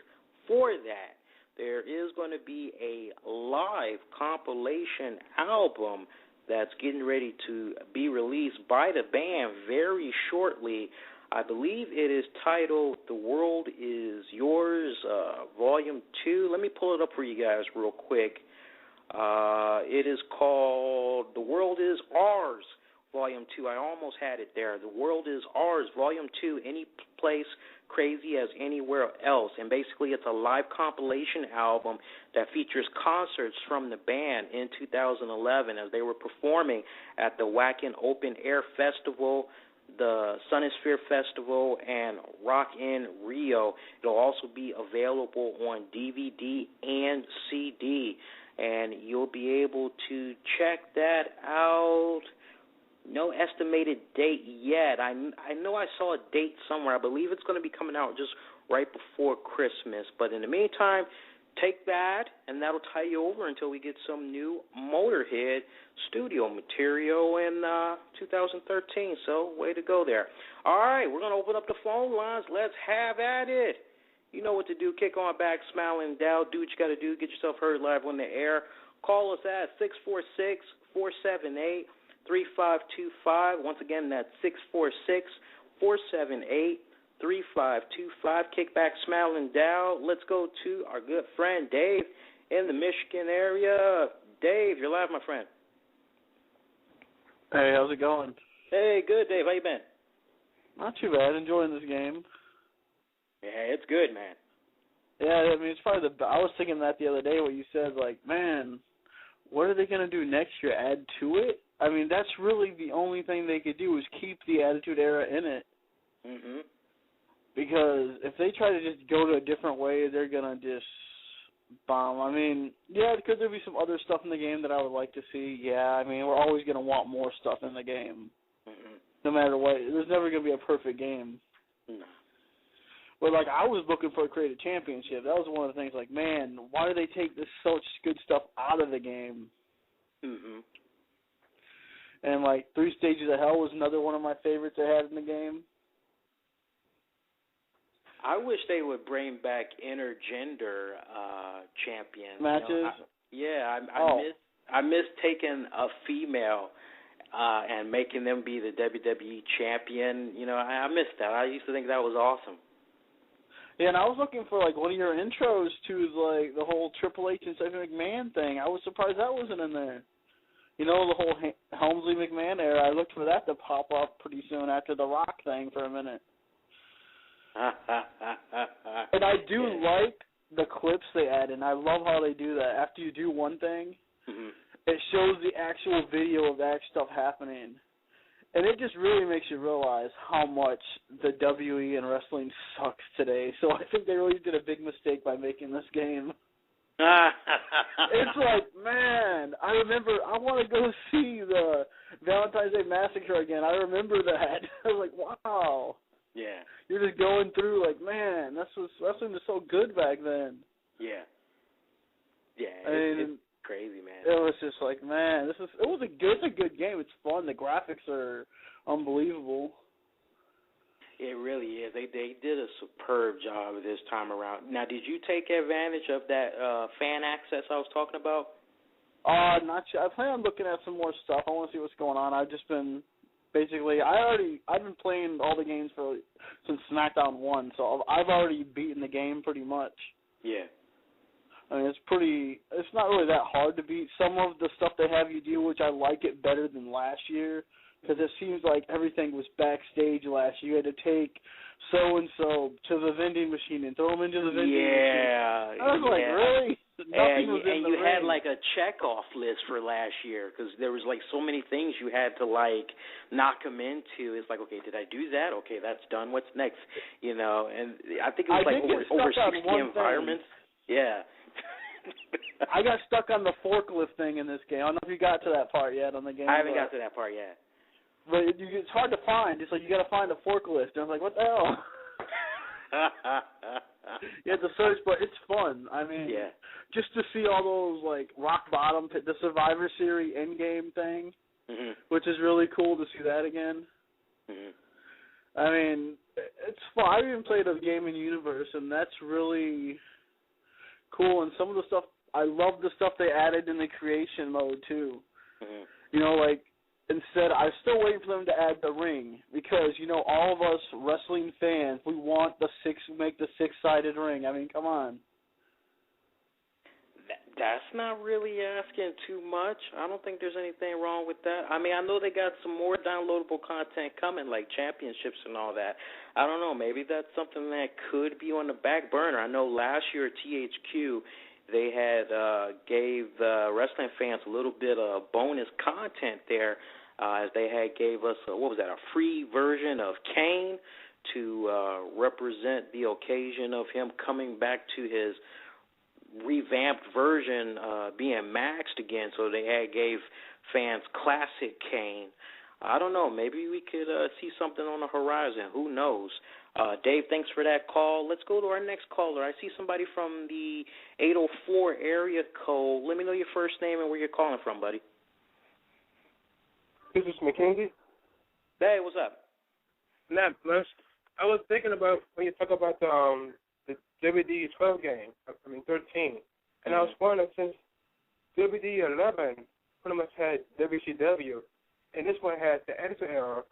for that, there is going to be a live compilation album that's getting ready to be released by the band very shortly. I believe it is titled The World Is Yours, Volume 2. Let me pull it up for you guys real quick. It is called The World Is Ours, Volume 2. I almost had it there. The World Is Ours, Volume 2, Any Place Crazy as Anywhere Else. And basically it's a live compilation album that features concerts from the band in 2011 as they were performing at the Wacken Open Air Festival, the Sonisphere Festival, and Rock in Rio. It'll also be available on DVD and CD, and you'll be able to check that out. No estimated date yet. I know I saw a date somewhere. I believe it's going to be coming out just right before Christmas. But in the meantime, take that, and that'll tie you over until we get some new Motorhead studio material in 2013. So, way to go there. All right, we're going to open up the phone lines. Let's have at it. You know what to do. Kick on back, smile and doubt. Do what you got to do. Get yourself heard live on the air. Call us at 646-478-3525. Once again, that's 646-478-3525. Kick back, smile, and doubt. Let's go to our good friend Dave in the Michigan area. Dave, you're live, my friend. Hey, how's it going? Hey, good, Dave. How you been? Not too bad. Enjoying this game. Yeah, it's good, man. Yeah, I mean, it's probably I was thinking that the other day, what you said, like, man, what are they going to do next year? Add to it? I mean, that's really the only thing they could do is keep the Attitude Era in it. Mm-hmm. Because if they try to just go to a different way, they're going to just bomb. I mean, yeah, could there be some other stuff in the game that I would like to see? Yeah, I mean, we're always going to want more stuff in the game. Mm-hmm. No matter what. There's never going to be a perfect game. No. But, like, I was looking for a creative championship. That was one of the things, like, man, why do they take this such good stuff out of the game? Mm-hmm. And, like, 3 Stages of Hell was another one of my favorites they had in the game. I wish they would bring back intergender champions. Matches? I miss taking a female and making them be the WWE champion. You know, I miss that. I used to think that was awesome. Yeah, and I was looking for, like, one of your intros to, like, the whole Triple H and Stephanie McMahon thing. I was surprised that wasn't in there. You know, the whole Helmsley-McMahon era, I looked for that to pop up pretty soon after the Rock thing for a minute. And I do like the clips they add, and I love how they do that. After you do one thing, it shows the actual video of that stuff happening. And it just really makes you realize how much the WWE and wrestling sucks today. So I think they really did a big mistake by making this game. It's like, man, I remember, I want to go see the Valentine's Day Massacre again. I remember that. I was like, wow. Yeah. You're just going through like, man, wrestling was so good back then. Yeah. Yeah, it's crazy, man. It was just like, man, it's a good game. It's fun. The graphics are unbelievable. It really is. They did a superb job this time around. Now, did you take advantage of that fan access I was talking about? Not sure. I plan on looking at some more stuff. I want to see what's going on. I've just been I've been playing all the games since SmackDown 1, so I've already beaten the game pretty much. Yeah. I mean, it's not really that hard to beat. Some of the stuff they have you do, which I like it better than last year, because it seems like everything was backstage last year. You had to take so-and-so to the vending machine and throw them into the vending machine. I was like, really? Nothing was in the you ring. had like a check-off list for last year because there was like so many things you had to like knock them into. It's like, okay, did I do that? Okay, that's done. What's next? You know, and I think it was like over 60 environments. Yeah. I got stuck on the forklift thing in this game. I don't know if you got to that part yet on the game. I haven't got to that part yet. But it's hard to find. It's like you got to find a forklift. And I was like, what the hell? You have to search, but it's fun. I mean, just to see all those like rock bottom, the Survivor Series endgame thing, which is really cool to see that again. I mean, it's fun. I even played a game in Universe, and that's really cool. And some of the stuff, I love the stuff they added in the creation mode too. You know, like instead, I'm still waiting for them to add the ring because you know all of us wrestling fans, we want make the six-sided ring. I mean, come on. That's not really asking too much. I don't think there's anything wrong with that. I mean, I know they got some more downloadable content coming, like championships and all that. I don't know. Maybe that's something that could be on the back burner. I know last year at THQ, they had gave wrestling fans a little bit of bonus content there, as they had gave us, a free version of Kane to represent the occasion of him coming back to his revamped version being maxed again. So they had gave fans classic Kane. I don't know. Maybe we could see something on the horizon. Who knows? Dave, thanks for that call. Let's go to our next caller. I see somebody from the 804 area code. Let me know your first name and where you're calling from, buddy. This is Mackenzie. Hey, what's up? Not much. I was thinking about when you talk about the WWE 12 game, 13, and I was wondering since WWE 11 pretty much had WCW, and this one had the Attitude Era,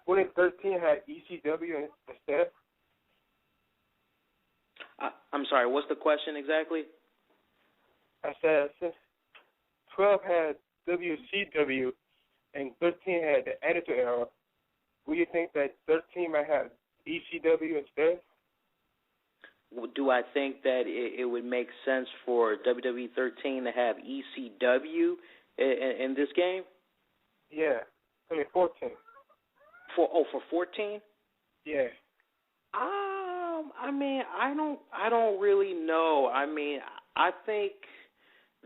wouldn't 13 had ECW instead? I'm sorry, what's the question exactly? I said since 12 had WCW and 13 had the Attitude Era, would you think that 13 might have ECW instead? Do I think that it would make sense for WWE 13 to have ECW in this game? Yeah, 14. For 14? Yeah. I mean, I don't really know. I mean, I think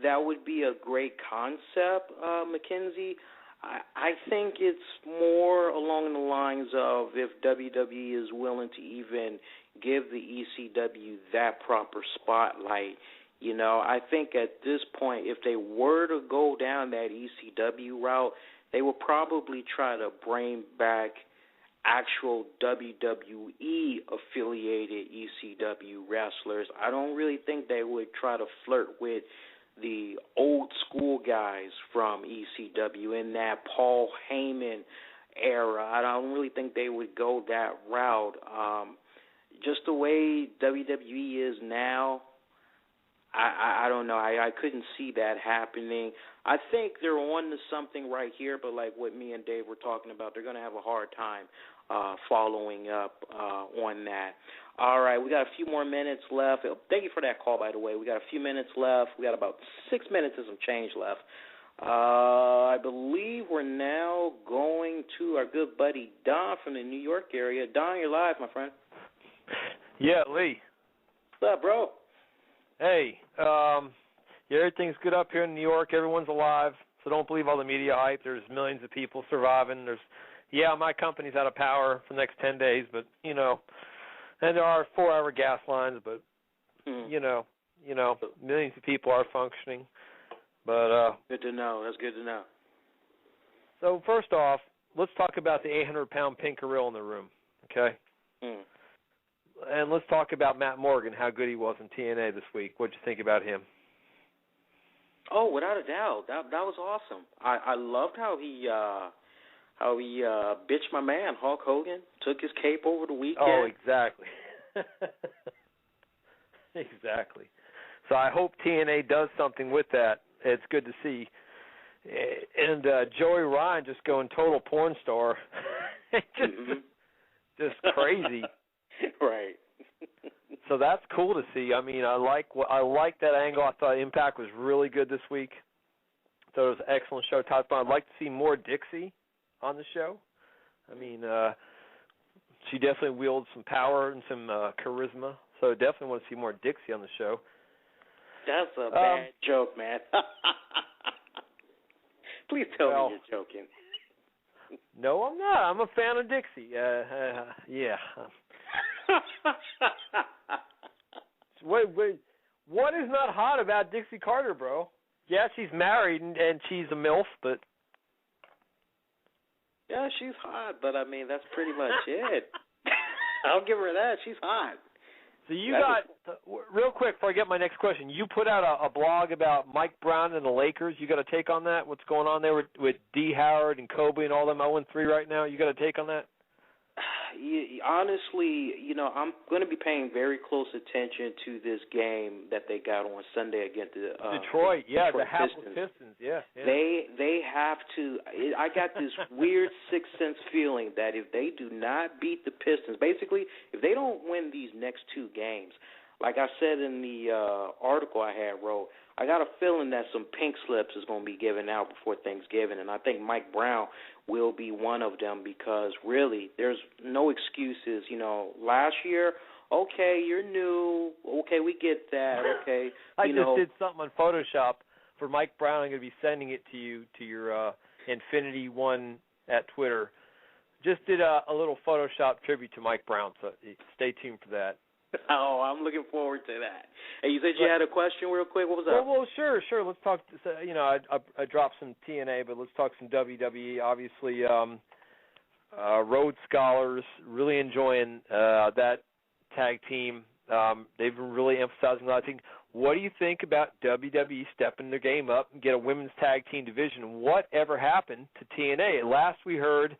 that would be a great concept, Mackenzie. I think it's more along the lines of if WWE is willing to even give the ECW that proper spotlight. You know, I think at this point, if they were to go down that ECW route, they would probably try to bring back actual WWE-affiliated ECW wrestlers. I don't really think they would try to flirt with the old school guys from ECW in that Paul Heyman era. I don't really think they would go that route. Just the way WWE is now, I don't know. I couldn't see that happening. I think they're on to something right here, but like what me and Dave were talking about, they're going to have a hard time following up on that. All right, we got a few more minutes left. Thank you for that call, by the way. We got a few minutes left. We got about 6 minutes and some change left. I believe we're now going to our good buddy Don from the New York area. Don, you're live, my friend. Yeah, Lee. What's up, bro? Hey, everything's good up here in New York. Everyone's alive, so don't believe all the media hype. There's millions of people surviving. My company's out of power for the next 10 days, but, you know, and there are 4-hour gas lines, but, you know, millions of people are functioning. But good to know. That's good to know. So first off, let's talk about the 800-pound pink gorilla in the room, okay? And let's talk about Matt Morgan, how good he was in TNA this week. What'd you think about him? Oh, without a doubt, that was awesome. I loved how he bitched my man Hulk Hogan, took his cape over the weekend. Oh, exactly. Exactly. So I hope TNA does something with that. It's good to see. and Joey Ryan just going total porn star. Just crazy. Right. So that's cool to see. I mean, I like that angle. I thought Impact was really good this week. So it was an excellent show. Top to bottom. I'd like to see more Dixie on the show. I mean, she definitely wields some power and some charisma. So I definitely want to see more Dixie on the show. That's a bad joke, man. Please tell me you're joking. No, I'm not. I'm a fan of Dixie. Yeah. Wait. What is not hot about Dixie Carter, bro? Yeah, she's married and she's a MILF, but... Yeah, she's hot, but, I mean, that's pretty much it. I'll give her that. She's hot. So you got, real quick before I get my next question, you put out a blog about Mike Brown and the Lakers. You got a take on that? What's going on there with D. Howard and Kobe and all them 0-3 right now? You got a take on that? Honestly, I'm going to be paying very close attention to this game that they got on Sunday against the Detroit the Pistons. Pistons. Yeah. They have to. I got this weird sixth sense feeling that if they do not beat the Pistons, basically, if they don't win these next two games, like I said in the article I had wrote, I got a feeling that some pink slips is going to be given out before Thanksgiving, and I think Mike Brown will be one of them because really there's no excuses. Last year, okay, you're new. Okay, we get that. Okay, I just did something on Photoshop for Mike Brown. I'm going to be sending it to you to your Infinity One at Twitter. Just did a little Photoshop tribute to Mike Brown, so stay tuned for that. Oh, I'm looking forward to that. And you said you had a question real quick. What was that? Well, sure. Let's talk. I dropped some TNA, but let's talk some WWE. Obviously, Road Scholars, really enjoying that tag team. They've been really emphasizing a lot of things. What do you think about WWE stepping their game up and get a women's tag team division? Whatever happened to TNA? Last we heard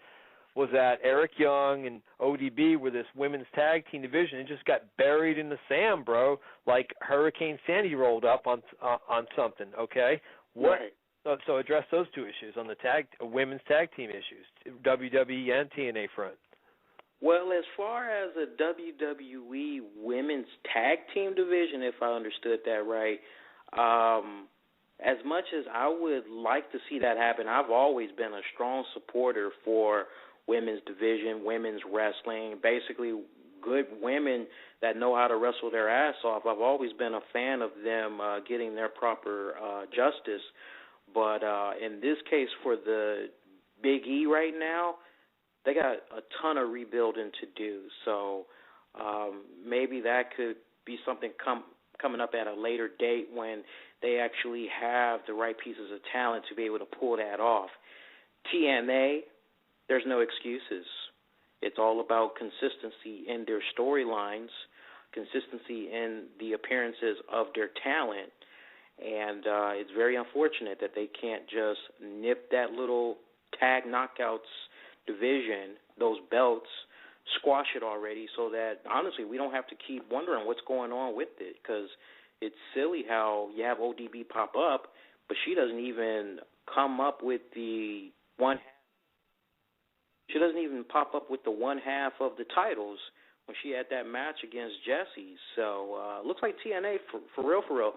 was that Eric Young and ODB were this women's tag team division. It just got buried in the sand, bro, like Hurricane Sandy rolled up on something, okay? Right. So address those two issues on the women's tag team issues, WWE and TNA front. Well, as far as a WWE women's tag team division, if I understood that right, as much as I would like to see that happen, I've always been a strong supporter for women's division, women's wrestling, basically good women that know how to wrestle their ass off. I've always been a fan of them getting their proper justice. But in this case, for the Big E right now, they got a ton of rebuilding to do. So maybe that could be something coming up at a later date when they actually have the right pieces of talent to be able to pull that off. TNA, there's no excuses. It's all about consistency in their storylines, consistency in the appearances of their talent, and it's very unfortunate that they can't just nip that little tag knockouts division, those belts, squash it already so that, honestly, we don't have to keep wondering what's going on with it because it's silly how you have ODB pop up, but she doesn't even come up with the one half. She doesn't even pop up with the one half of the titles when she had that match against Jessie. So looks like TNA, for real,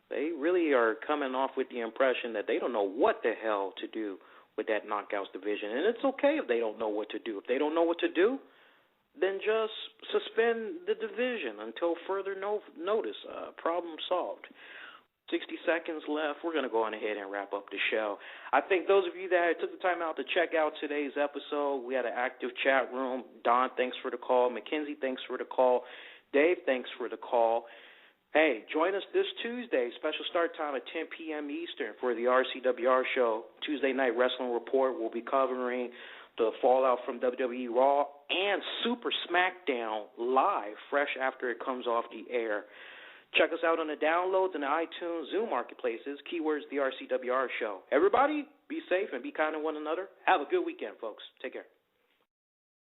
they really are coming off with the impression that they don't know what the hell to do with that knockouts division. And it's okay if they don't know what to do. If they don't know what to do, then just suspend the division until further notice. Problem solved. 60 seconds left. We're going to go on ahead and wrap up the show. I think those of you that took the time out to check out today's episode, we had an active chat room. Don, thanks for the call. Mackenzie, thanks for the call. Dave, thanks for the call. Hey, join us this Tuesday, special start time at 10 p.m. Eastern for the RCWR Show. Tuesday Night Wrestling Report. We'll be covering the fallout from WWE Raw and Super Smackdown live, fresh after it comes off the air. Check us out on the downloads and the iTunes, Zune marketplaces, keywords the RCWR Show. Everybody, be safe and be kind to one another. Have a good weekend, folks. Take care.